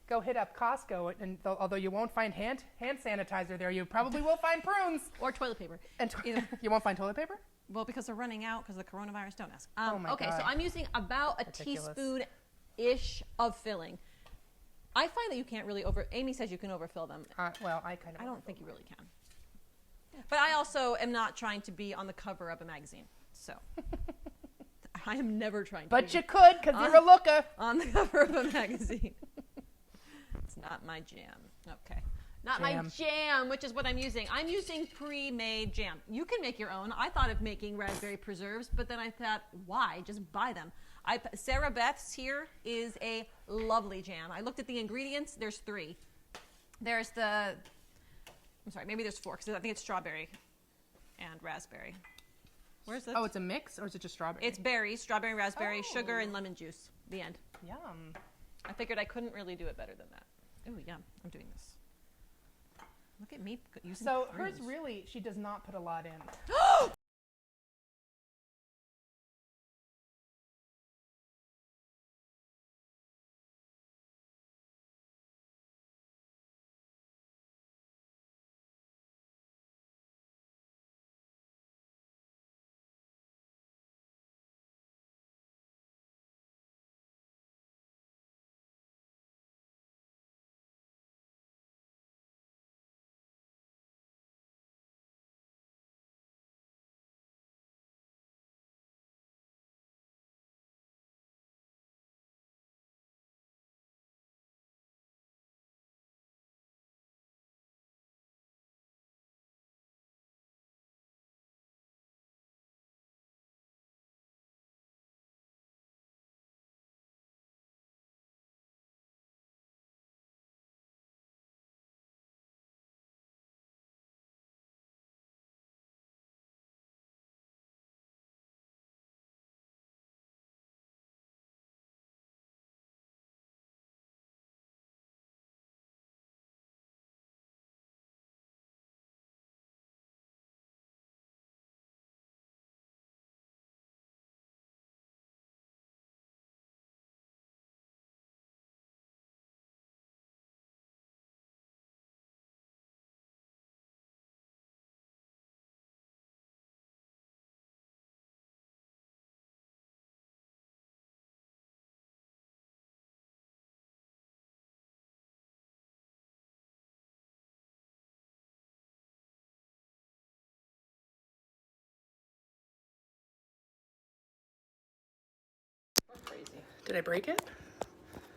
Go hit up Costco, and although you won't find hand sanitizer there, you probably will find prunes. Or toilet paper. And Either. you won't find toilet paper? Well, because they're running out because of the coronavirus. Don't ask. Oh my okay, God. so I'm using about a Ridiculous. teaspoon-ish of filling. I find that you can't really Amy says you can overfill them. Well, I kind of. I don't think you really can. But I also am not trying to be on the cover of a magazine. So I am never trying to But be you could, because you're a looker. on the cover of a magazine. It's not my jam. Okay. Not my jam, which is what I'm using. I'm using pre-made jam. You can make your own. I thought of making raspberry preserves, but then I thought, why? Just buy them. Sarah Beth's here is a lovely jam. I looked at the ingredients. There's 3. There's I'm sorry, maybe there's 4, because I think it's strawberry and raspberry. Where's the? Oh, it's a mix, or is it just strawberry? It's berries, strawberry, raspberry, Oh. sugar, and lemon juice. The end. Yum. I figured I couldn't really do it better than that. Oh, yum. I'm doing this. Look at me using So prunes. hers really, she does not put a lot in. Did I break it?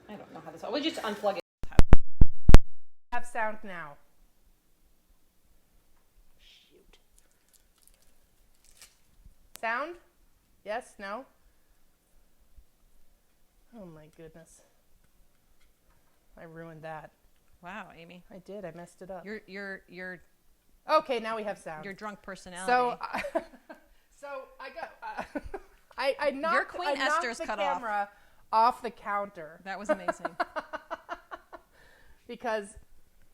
I don't know how this. We'll just unplug it. Have sound now. Shoot. Sound? Yes? No? Oh my goodness. I ruined that. Wow, Amy. I did. I messed it up. You're Okay, now we have sound. your drunk personality. So I got I knocked, Your Queen I knocked Esther's the cut off. camera off the counter That was amazing. because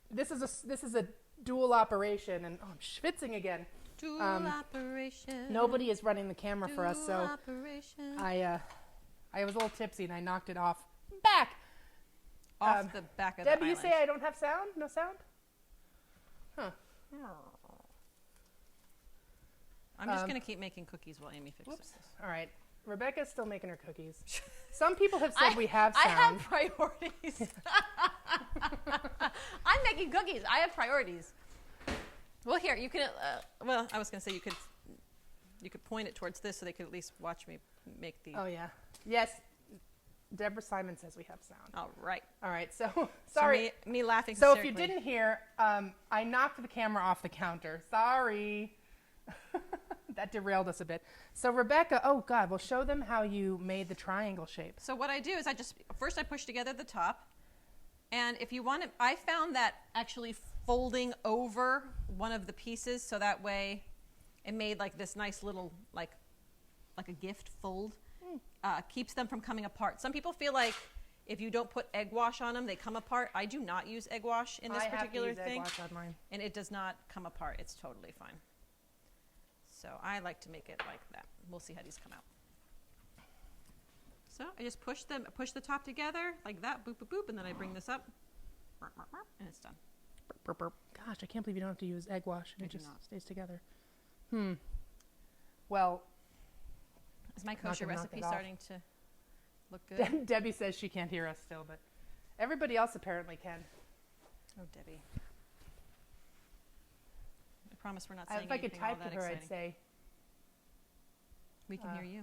this is a dual operation, and I'm schwitzing again. Dual operation. Nobody is running the camera for us, so operation. I was a little tipsy and I knocked it off back. Off the back of Debbie, the you island. say I don't have sound? No sound? Huh. I'm just going to keep making cookies while Amy fixes Whoops. this. All right. Rebecca's still making her cookies. Some people have said we have sound. I have priorities. I'm making cookies. I have priorities. Well, here, you can, well, I was going to say you could point it towards this so they could at least watch me make the... Oh, yeah. Yes. Deborah Simon says we have sound. All right. All right. So, sorry. So me laughing So if hysterically. you didn't hear, I knocked the camera off the counter. Sorry. That derailed us a bit. So Rebecca, oh God, well show them how you made the triangle shape. So what I do is first I push together the top. And if you want to, I found that actually folding over one of the pieces so that way it made like this nice little, like a gift fold, keeps them from coming apart. Some people feel like if you don't put egg wash on them, they come apart. I do not use egg wash in this particular I have to use thing. egg wash on mine. And it does not come apart. It's totally fine. So I like to make it like that. We'll see how these come out. So I just push the top together like that, boop, boop, boop, and then I bring this up, and it's done. Burp, burp. Gosh, I can't believe you don't have to use egg wash and it just stays together. Well, is my kosher gonna knock recipe it off. starting to look good? Debbie says she can't hear us still, but everybody else apparently can. Oh, Debbie. I promise we're not saying If I could anything all type to that her, exciting. I'd say, We can hear you.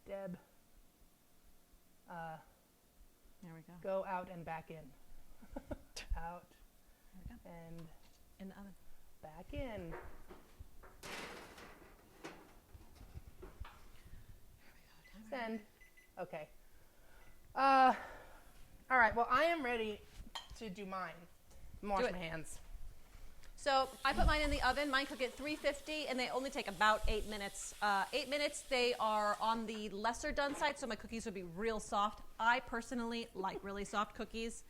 Deb, There we go. go out and back in. Out There we go. and In the oven. back in. Send. Okay. All right. Well, I am ready to do mine. Wash my hands. So I put mine in the oven. Mine cook at 350, and they only take about 8 minutes. 8 minutes, they are on the lesser done side, so my cookies would be real soft. I personally like really soft cookies.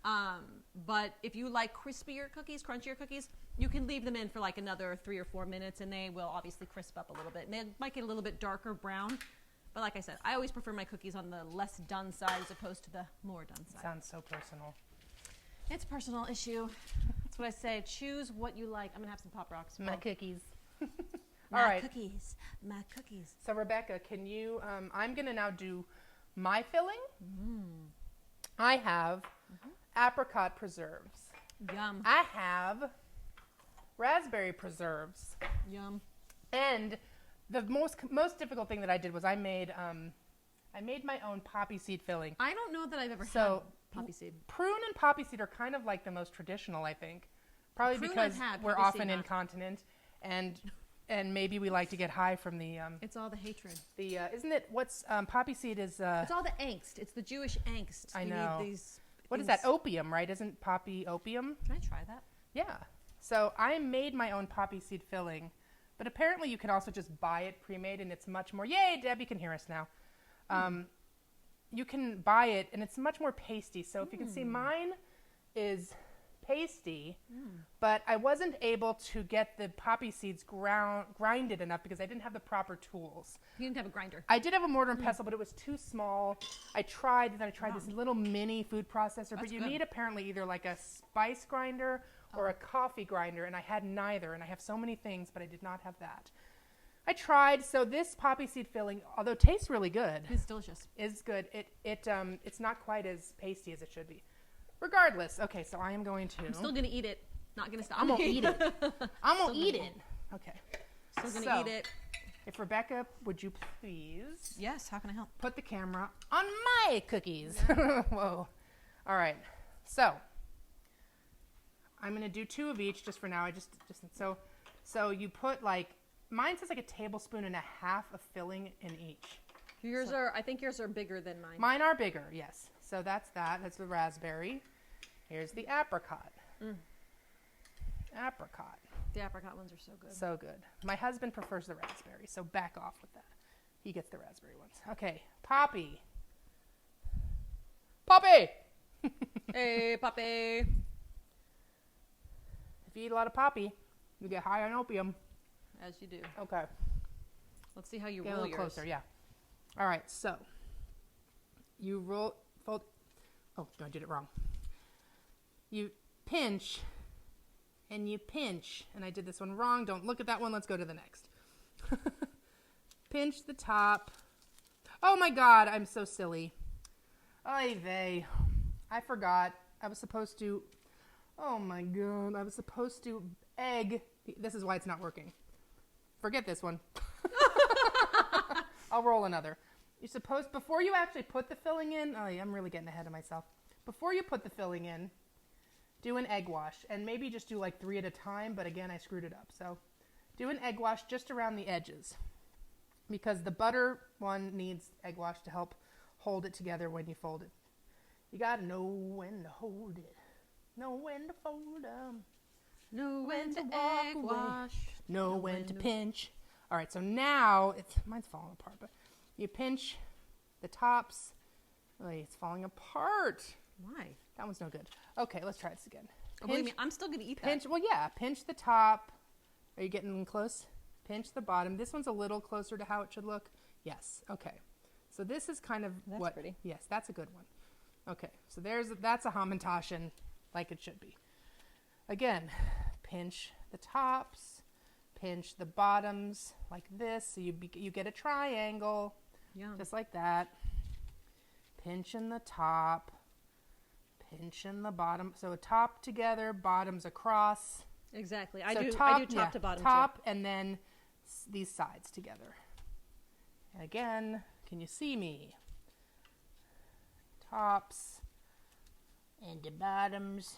But if you like crispier cookies, crunchier cookies, you can leave them in for like another 3 or 4 minutes, and they will obviously crisp up a little bit. And they might get a little bit darker brown. But like I said, I always prefer my cookies on the less done side as opposed to the more done side. Sounds so personal. It's a personal issue. That's what I say. Choose what you like. I'm going to have some Pop Rocks. My cookies. My All right. cookies. My cookies. So Rebecca, can you? I'm gonna now do my filling. I have apricot preserves. Yum. I have raspberry preserves. Yum. And the most difficult thing that I did was I made my own poppy seed filling. I don't know that I've ever So had poppy seed. prune and poppy seed are kind of like the most traditional, I think. Probably Prune because I've had, we're poppy seed often not. incontinent, and maybe we like to get high from the It's all the hatred. isn't it what's poppy seed is It's all the angst. It's the Jewish angst. I You know. Need these what is things- that, opium, right? Isn't poppy opium? Can I try that? Yeah. So I made my own poppy seed filling, but apparently you can also just buy it pre-made, and it's much more. Yay, Deb, you can hear us now. You can buy it, and it's much more pasty. So if you can see, mine is pasty, but I wasn't able to get the poppy seeds grinded enough because I didn't have the proper tools. You didn't have a grinder. I did have a mortar and pestle, but it was too small. I tried this little mini food processor, but That's you good. need apparently either like a spice grinder or a coffee grinder, and I had neither, and I have so many things, but I did not have that. I tried, so this poppy seed filling, although it tastes really good, It's delicious. is good. It's not quite as pasty as it should be. Regardless, okay, so I am going to. I'm still going to eat it. Not going to stop. I'm gonna eat it. I'm gonna eat it. Okay. Still going to So, eat it. If Rebecca, would you please Yes, how can I help? put the camera on my cookies? Whoa. All right. So I'm going to do 2 of each just for now. So you put like, mine says like a tablespoon and a half of filling in each. I think yours are bigger than mine. Mine are bigger, yes. So that's that. That's the raspberry. Here's the apricot. Apricot. The apricot ones are so good. So good. My husband prefers the raspberry, so back off with that. He gets the raspberry ones. Okay, poppy. Poppy! Hey, Poppy. If you eat a lot of poppy, you get high on opium. As you do. Okay. Let's see how you Get a roll little yours. closer, yeah. All right, so you fold. Oh, no, I did it wrong. You pinch, and you pinch. And I did this one wrong. Don't look at that one. Let's go to the next. Pinch the top. Oh, my God, I'm so silly. Oy vey. I forgot. I was supposed to... Oh, my God. I was supposed to egg... This is why it's not working. Forget this one. I'll roll another. You're supposed, before you actually put the filling in, oh, yeah, I'm really getting ahead of myself. Before you put the filling in, do an egg wash. And maybe just do like 3 at a time, but again, I screwed it up. So do an egg wash just around the edges. Because the butter one needs egg wash to help hold it together when you fold it. You gotta know when to hold it. Know when to fold them. Know when to walk egg away. wash. Know when to pinch. All right, so now mine's falling apart, but you pinch the tops. Oh, it's falling apart. Why? That one's no good. Okay, let's try this again. Oh, believe me, I'm still going to eat that. Pinch. Well, yeah, pinch the top. Are you getting close? Pinch the bottom. This one's a little closer to how it should look. Yes. Okay. So this is kind of That's pretty. Yes, that's a good one. Okay, so that's a Hamantaschen like it should be. Again, pinch the tops, pinch the bottoms like this, so you get a triangle, Yum. just like that. Pinch in the top, pinch in the bottom. So a top together, bottoms across. Exactly. So I do top to bottom top, and then these sides together. And again, can you see me? Tops and the bottoms.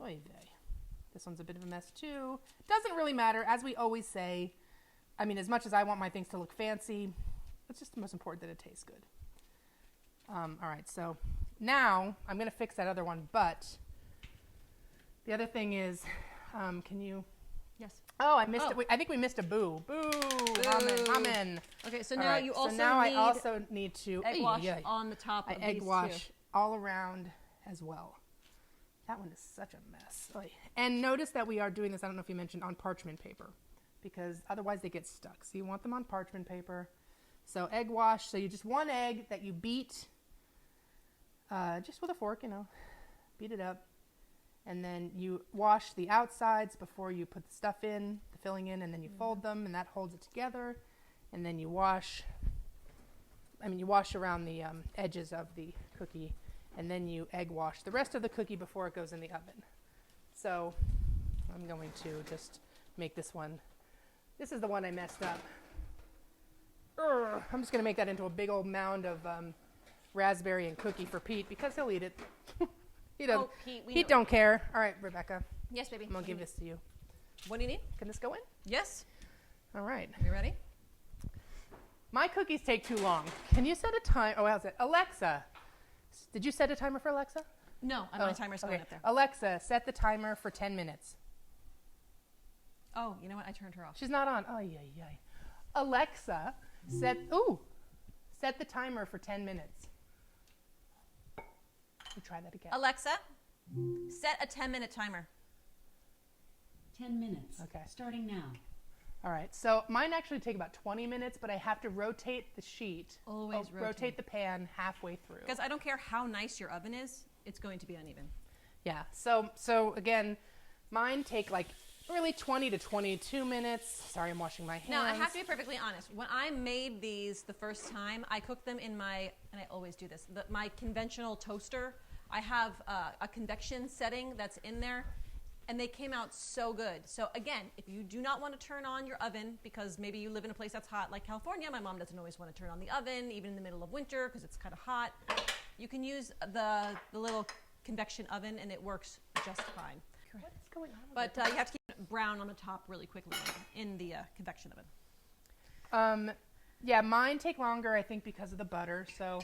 Oy vey. This one's a bit of a mess too. Doesn't really matter. As we always say, I mean, as much as I want my things to look fancy, it's just the most important that it tastes good. All right, so now I'm going to fix that other one, but the other thing is, can you... Yes. Oh, I missed it. I think we missed a boo. Boo. Amen. Okay, so All now right, you also so now need I also need to egg wash on the top of egg these wash two. all around as well. That one is such a mess. Oy. And notice that we are doing this, I don't know if you mentioned, on parchment paper, because otherwise they get stuck. So you want them on parchment paper. So egg wash, so you just 1 egg that you beat just with a fork, beat it up. And then you wash the outsides before you put the stuff in, the filling in, and then you fold them, and that holds it together. And then you wash around the edges of the cookie, and then you egg wash the rest of the cookie before it goes in the oven. So I'm going to just make this one. This is the one I messed up. I'm just going to make that into a big old mound of raspberry and cookie for Pete, because he'll eat it. He doesn't. Pete, He don't care. All right, Rebecca. Yes, baby. I'm going to give this to you. What do you need? Can this go in? Yes. All right. You ready? My cookies take too long. Can you set a time? Oh, how's it? Alexa, did you set a timer for Alexa? No, my timer's going up there. Alexa, set the timer for 10 minutes. Oh, you know what? I turned her off. She's not on. Oh, yeah. Alexa, set the timer for 10 minutes. We try that again. Alexa, set a 10-minute timer. 10 minutes. Okay. Starting now. All right. So mine actually take about 20 minutes, but I have to rotate the sheet. Always rotate the pan halfway through. Because I don't care how nice your oven is, it's going to be uneven. Yeah. So again, mine take like really 20 to 22 minutes. Sorry, I'm washing my hands. Now, I have to be perfectly honest. When I made these the first time, I cooked them in and I always do this, my conventional toaster. I have a convection setting that's in there. and they came out so good. So again, if you do not want to turn on your oven because maybe you live in a place that's hot like California, my mom doesn't always want to turn on the oven even in the middle of winter because it's kind of hot. You can use the little convection oven and it works just fine. What's going on? But you have to keep it brown on the top really quickly in the convection oven. Yeah, mine take longer, I think, because of the butter. So,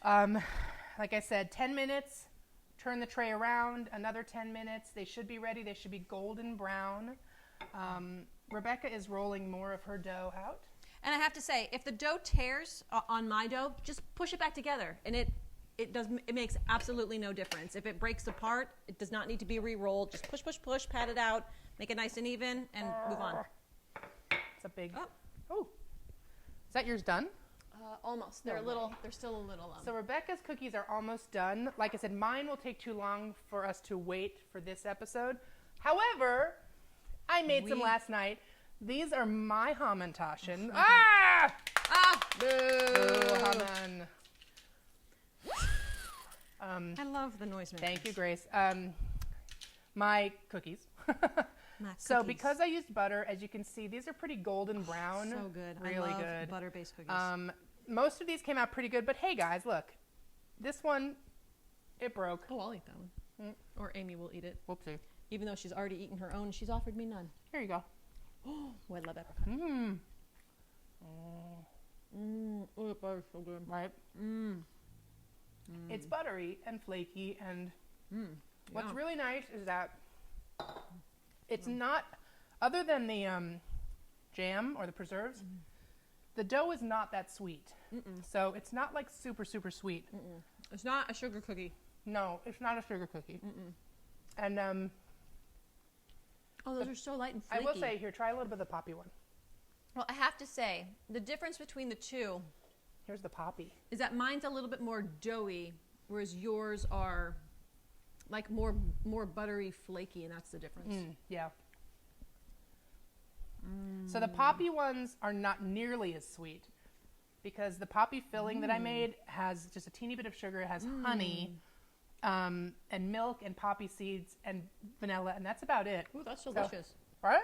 like I said, 10 minutes, turn the tray around, another 10 minutes. They should be ready. They should be golden brown. Rebecca is rolling more of her dough out. And I have to say, if the dough tears on my dough, just push it back together. And it makes absolutely no difference. If it breaks apart, it does not need to be re-rolled. Just push, push, push, pat it out, make it nice and even, and move on. It's a big... Oh. Is that yours done? Almost. They're still a little. So Rebecca's cookies are almost done. Like I said, mine will take too long for us to wait for this episode. However, I made some last night. These are my Hamantaschen. Boo, Haman. I love the noise. Thank you, Grace. My cookies. So because I used butter, as you can see, these are pretty golden brown. So good. Really I love good. butter-based cookies. Most of these came out pretty good, but hey guys, look. This one, it broke. Oh, I'll eat that one. Or Amy will eat it. Whoopsie. Even though she's already eaten her own, she's offered me none. Here you go. Oh, I love apricot. Oh, the butter's so good. Right? It's buttery and flaky, and what's really nice is that it's not, other than the jam or the preserves, the dough is not that sweet. So it's not like super, super sweet. It's not a sugar cookie. No, it's not a sugar cookie. And oh, those are so light and flaky. I will say, here, try a little bit of the poppy one. Well, I have to say, the difference between the two Here's the poppy. is that mine's a little bit more doughy, whereas yours are like more buttery, flaky, and that's the difference. Yeah. So the poppy ones are not nearly as sweet because the poppy filling that I made has just a teeny bit of sugar. It has honey and milk and poppy seeds and vanilla, and that's about it. Ooh, that's delicious. Right?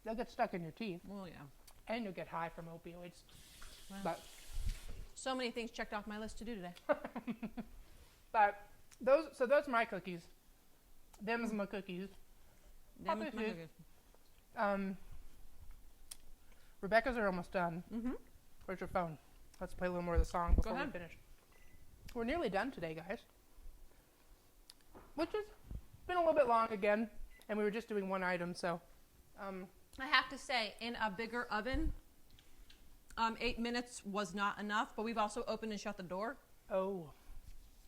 They'll get stuck in your teeth. Oh, yeah. And you'll get high from opioids. Wow. But So many things checked off my list to do today. But those are my cookies. Them's my cookies. Them is my cookies. Rebecca's are almost done. Where's your phone? Let's play a little more of the song before we finish. We're nearly done today, guys. Which has been a little bit long again, and we were just doing one item, so. I have to say, in a bigger oven, 8 minutes was not enough, but we've also opened and shut the door. Oh.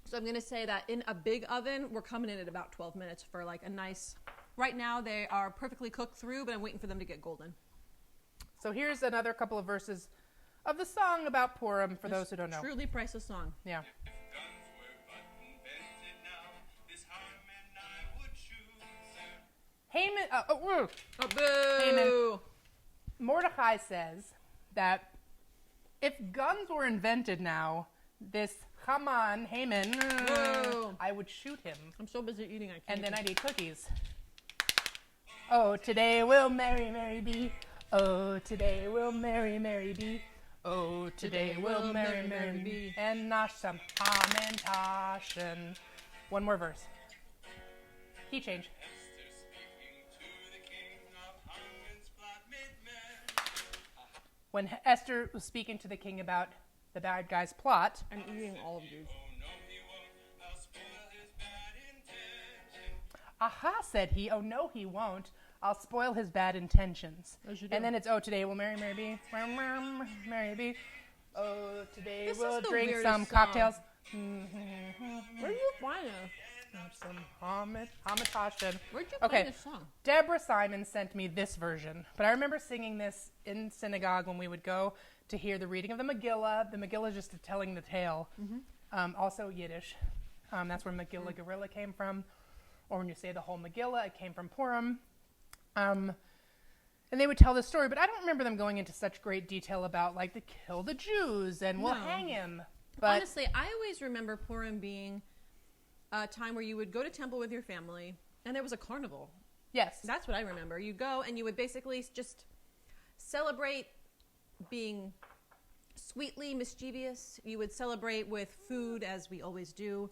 So I'm going to say that in a big oven, we're coming in at about 12 minutes for like a nice... Right now, they are perfectly cooked through, but I'm waiting for them to get golden. So here's another couple of verses of the song about Purim for those who don't know. Truly priceless song. Yeah. Haman, boo! Haman. Mordecai says that if guns were invented now, this Haman, I would shoot him. I'm so busy eating, I can't. And then I'd eat cookies. Oh, today we'll merry, merry be. Oh, today we'll merry, merry be. Oh, today we'll merry, merry be. And nosh some Hamantaschen. One more verse. Key change. When Esther was speaking to the king about the bad guy's plot. I'm eating all of these. Aha, said he. Oh, no, he won't. I'll spoil his bad intentions. And then it's, oh, today we'll marry, Mary B. Mary B. Oh, today we'll drink some cocktails. Where did you find this? Some Hamantaschen. Where'd you find this song? Deborah Simon sent me this version. But I remember singing this in synagogue when we would go to hear the reading of the Megillah. The Megillah is just telling the tale. Also Yiddish. That's where Megillah Gorilla came from. Or when you say the whole Megillah, it came from Purim. And they would tell this story, but I don't remember them going into such great detail about, like, to kill the Jews and we'll hang him. But honestly, I always remember Purim being a time where you would go to temple with your family, and there was a carnival. Yes. That's what I remember. You go and you would basically just celebrate being sweetly mischievous. You would celebrate with food, as we always do.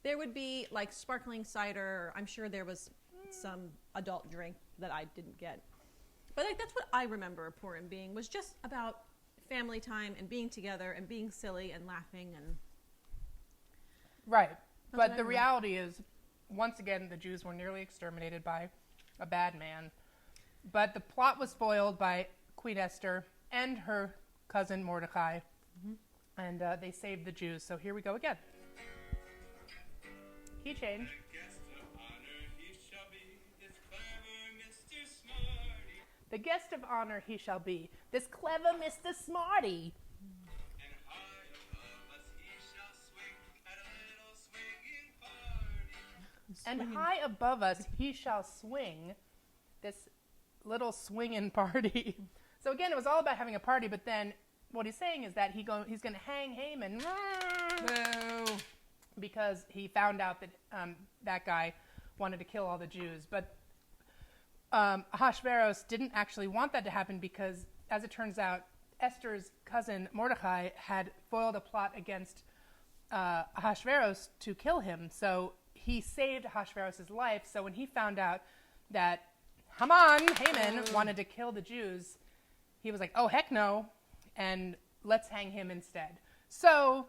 There would be like sparkling cider. I'm sure there was some adult drink that I didn't get. But like that's what I remember Purim being, was just about family time and being together and being silly and laughing. And Right. That's But what I the remember. reality is, once again, the Jews were nearly exterminated by a bad man. But the plot was foiled by Queen Esther and her cousin Mordecai. And they saved the Jews. So here we go again. Key change. Guest of honor he shall be, this clever Mr. Smarty. The guest of honor he shall be, this clever Mr. Smarty. And high above us he shall swing at a little swinging party. And high above us he shall swing, this little swinging party. So again, it was all about having a party, but then what he's saying is that he's going to hang Haman because he found out that that guy wanted to kill all the Jews. But Ahasuerus didn't actually want that to happen because, as it turns out, Esther's cousin Mordecai had foiled a plot against Ahasuerus to kill him. So he saved Ahasuerus' life. So when he found out that Haman wanted to kill the Jews, he was like, oh, heck no, and let's hang him instead. So,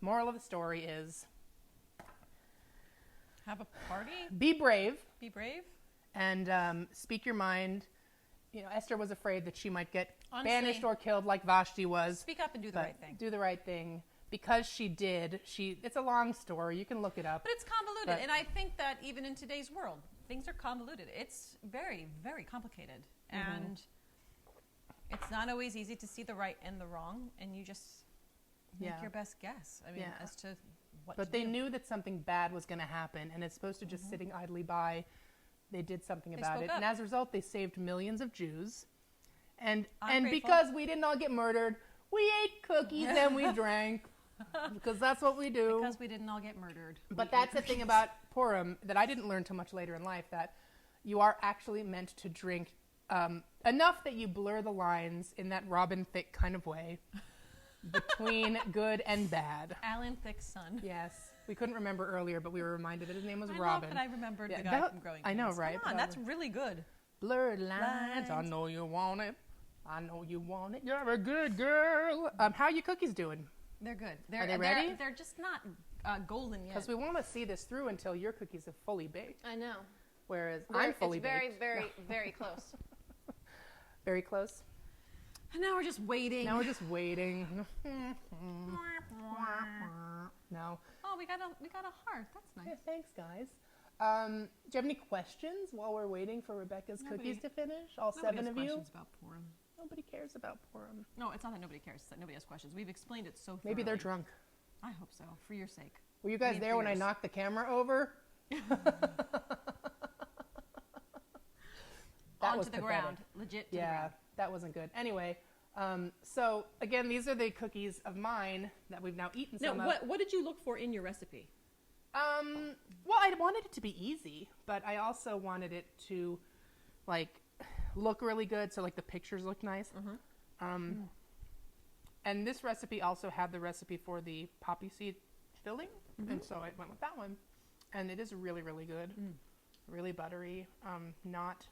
moral of the story is, have a party, be brave, be brave. and speak your mind. You know, Esther was afraid that she might get Honestly, banished or killed like Vashti was. Speak up and do the but right thing. Do the right thing. Because she did, it's a long story. You can look it up. But it's convoluted, But- and I think that even in today's world, things are convoluted. It's very, very complicated, and it's not always easy to see the right and the wrong, and you just make Yeah. your best guess. I mean, Yeah. as to what But to they do. knew that something bad was going to happen, and it's supposed to just sitting idly by. They did something about spoke it, up. and as a result, they saved millions of Jews. And I'm grateful. because we didn't all get murdered, we ate cookies and we drank, because that's what we do. Because we didn't all get murdered. But We that's ate the thing cookies. about Purim that I didn't learn till much later in life, that you are actually meant to drink enough that you blur the lines in that Robin Thicke kind of way between good and bad. Alan Thicke's son. Yes. We couldn't remember earlier, but we were reminded that his name was I Robin. love that I remembered Yeah, the guy that- from Growing I know, Pains. right? Come on, that's really good. Blurred lines. I Lines. know you want it. I know you want it. You're a good girl. How are your cookies doing? They're good. Are they ready? They're just not golden yet. Because we want to see this through until your cookies have fully baked. I know. Whereas I'm fully it's very, baked. very, very close. Very close. And now we're just waiting. Now we're just waiting. No. Oh, we got a heart. That's nice. Yeah, thanks, guys. Do you have any questions while we're waiting for Rebecca's Nobody- cookies to finish? All Nobody seven has of you? questions about Purim. Nobody cares about Purim. No, it's not that nobody cares. It's that nobody has questions. We've explained it so thoroughly. Maybe they're drunk. I hope so, for your sake. Were you guys Maybe there when I yours. knocked the camera over? That was Onto the pathetic. ground. Legit to the Yeah, ground. that wasn't good. Anyway, so again, these are the cookies of mine that we've now eaten Now, some of. what did you look for in your recipe? Well, I wanted it to be easy, but I also wanted it to, like, look really good. So, like, the pictures look nice. And this recipe also had the recipe for the poppy seed filling, and so I went with that one. And it is really, really good. Really buttery. Not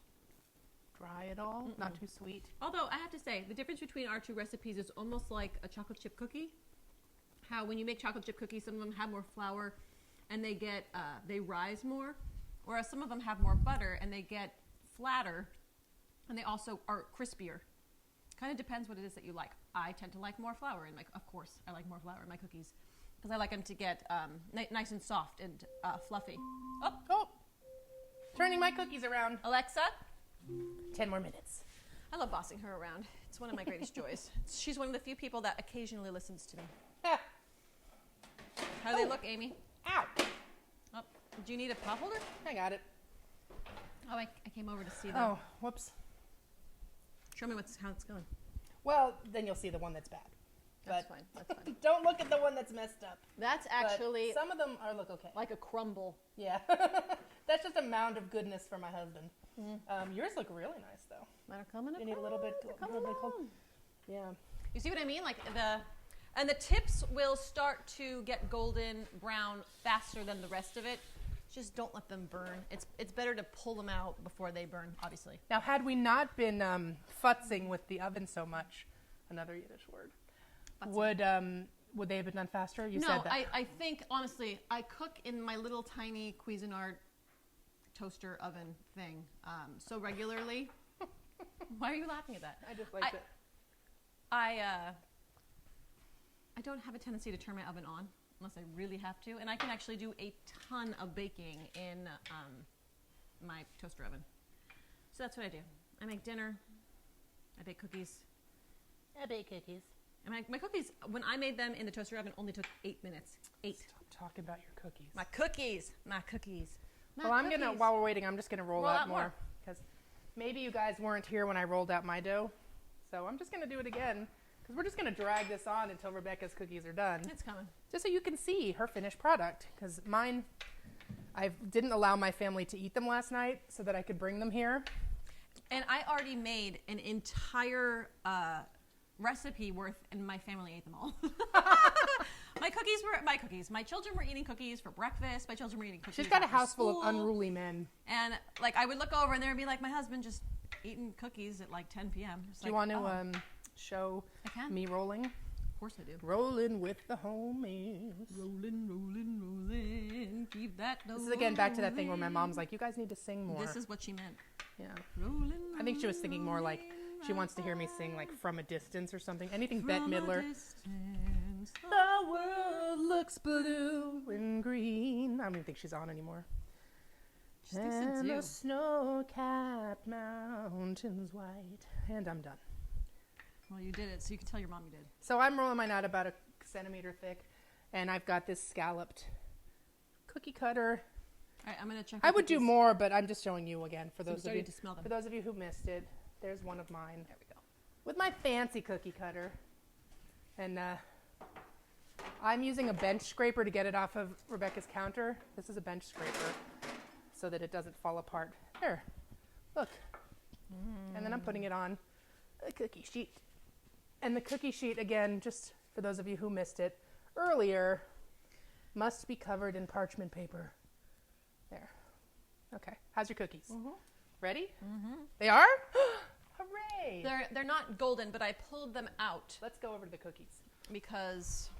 dry at all. Not too sweet. Although, I have to say, the difference between our two recipes is almost like a chocolate chip cookie. How when you make chocolate chip cookies, some of them have more flour and they get, they rise more. Whereas some of them have more butter and they get flatter and they also are crispier. Kind of depends what it is that you like. I tend to like more flour in my, of course, I like more flour in my cookies because I like them to get nice and soft and fluffy. Oh! Turning my cookies around. Alexa, 10 more minutes. I love bossing her around. It's one of my greatest joys. She's one of the few people that occasionally listens to me. Ah, How do they look, Amy? ow! Oh, do you need a pot holder? I got it. Oh, I came over to see that. Oh, whoops. Show me how it's going. Well, then you'll see the one that's bad. That's but fine. That's fine. don't look at the one that's messed up. That's But actually some of them look okay. like a crumble. Yeah. That's just a mound of goodness for my husband. Yours look really nice, though. Mine are coming up. You need a little bit cold. Yeah. You see what I mean? Like the tips will start to get golden brown faster than the rest of it. Just don't let them burn. It's better to pull them out before they burn, obviously. Now, had we not been futzing with the oven so much, another Yiddish word, would they have been done faster? You said that. I think, honestly, I cook in my little tiny Cuisinart toaster oven thing so regularly. Why are you laughing at that? I just liked it. I don't have a tendency to turn my oven on unless I really have to, and I can actually do a ton of baking in my toaster oven. So that's what I do. I make dinner. I bake cookies. And my cookies, when I made them in the toaster oven, only took 8 minutes. 8. Stop talking about your cookies. My cookies. Well, while we're waiting, I'm just going to roll out more. Because maybe you guys weren't here when I rolled out my dough. So I'm just going to do it again. Because we're just going to drag this on until Rebecca's cookies are done. It's coming. Just so you can see her finished product. Because mine, I didn't allow my family to eat them last night so that I could bring them here. And I already made an entire recipe worth, and my family ate them all. My children were eating cookies for breakfast. My children were eating cookies. She's got a after house full school. of unruly men. And like I would look over and there would be like my husband just eating cookies at like 10 p.m. It's Do you want to show me rolling? Of course I do. Rolling with the homies. Rolling. Keep that. This is again back to that thing where my mom's like, you guys need to sing more. This is what she meant. Yeah. Rolling. I think she was thinking more like she wants to hear me sing like From a Distance or something. Anything Bette Midler. The world looks blue and green. I don't even think she's on anymore. She thinks it's And you. the snow-capped mountains white. And I'm done. Well, you did it, so you can tell your mom you did. So I'm rolling mine out about a centimeter thick. And I've got this scalloped cookie cutter. All right, I'm going to check. I would do more, but I'm just showing you again for So I'm those of starting you. to smell them. For those of you who missed it, there's one of mine. There we go. With my fancy cookie cutter. And I'm using a bench scraper to get it off of Rebecca's counter. This is a bench scraper so that it doesn't fall apart. There, look. And then I'm putting it on a cookie sheet. And the cookie sheet, again, just for those of you who missed it earlier, must be covered in parchment paper. There. Okay, how's your cookies? Ready? They are? Hooray! They're not golden, but I pulled them out Let's go over to the cookies. because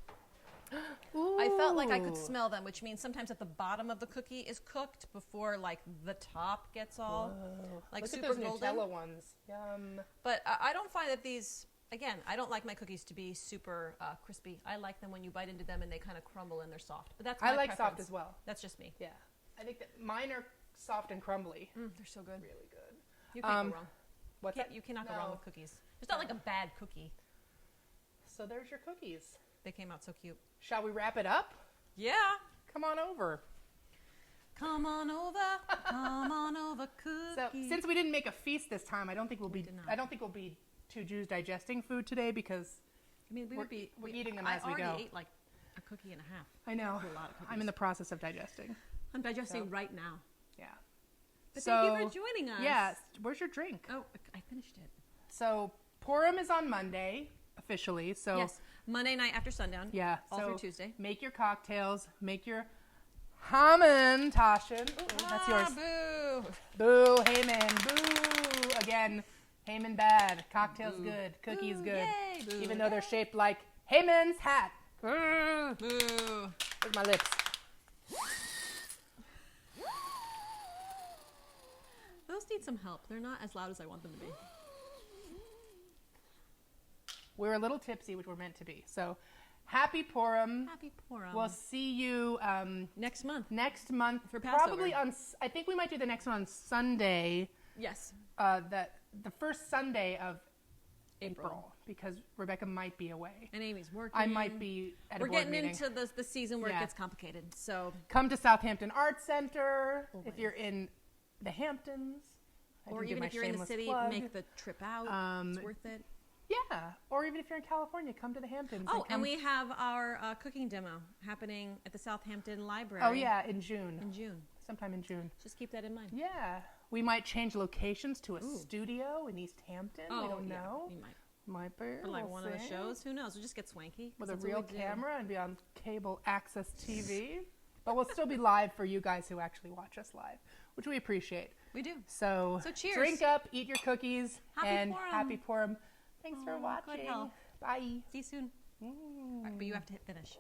I felt like I could Ooh. smell them, which means sometimes at the bottom of the cookie is cooked before like the top gets all like Look super at those golden. Nutella ones. Yum. But I don't find that these. Again, I don't like my cookies to be super crispy. I like them when you bite into them and they kind of crumble and they're soft. But that's my I like preference. soft as well. That's just me. Yeah. I think that mine are soft and crumbly. They're so good. Really good. You can't go wrong. What's that? You cannot go No. wrong with cookies. It's not like a bad cookie. So there's your cookies. They came out so cute. Shall we wrap it up? Yeah. Come on over. Come on over, cookie. So since we didn't make a feast this time, I don't think we'll be. did not. I don't think we'll be two Jews digesting food today because I mean, we're eating them as we go. I already ate like a cookie and a half. I know. That's a lot of cookies. I'm in the process of digesting. I'm digesting So- right now. Yeah. But So, thank you for joining us. Yes. Where's your drink? Oh, I finished it. So Purim is on Monday officially. So Yes. Monday night after sundown. yeah. All so through Tuesday. Make your cocktails. Make your Hamantaschen. That's yours. Boo. Boo, Haman. Boo. Again, Haman bad. Cocktails good. Cookies Boo, good. yay, boo, Even though they're shaped like Haman's hat. Boo. Where's my lips? Those need some help. They're not as loud as I want them to be. We're a little tipsy, which we're meant to be. So, happy Purim. Happy Purim. We'll see you next month. next month. For Passover. Probably on, I think we might do the next one on Sunday. Yes. The first Sunday of April. Because Rebecca might be away. And Amy's working. I might be at a We're board getting meeting. into the season where Yeah. it gets complicated. So, Come to Southampton Art Center Always. if you're in the Hamptons. I or can give even my if you're in the shameless city, plug. make the trip out. It's worth it. Yeah, or even if you're in California, come to the Hamptons. Oh, and we have our cooking demo happening at the Southampton Library. Oh, yeah, in June. In June. Sometime in June. Just keep that in mind. Yeah. We might change locations to a studio in East Hampton. We don't know. We might. Might be. Or like we'll one of the see. shows. Who knows? We'll just get swanky. With a That's what real we do. camera and be on cable access TV. But we'll still be live for you guys who actually watch us live, which we appreciate. We do. So cheers. Drink up, eat your cookies, Happy and Purim. happy Purim. Thanks for Good watching. health. Bye. See you soon. All right, but you have to hit finish.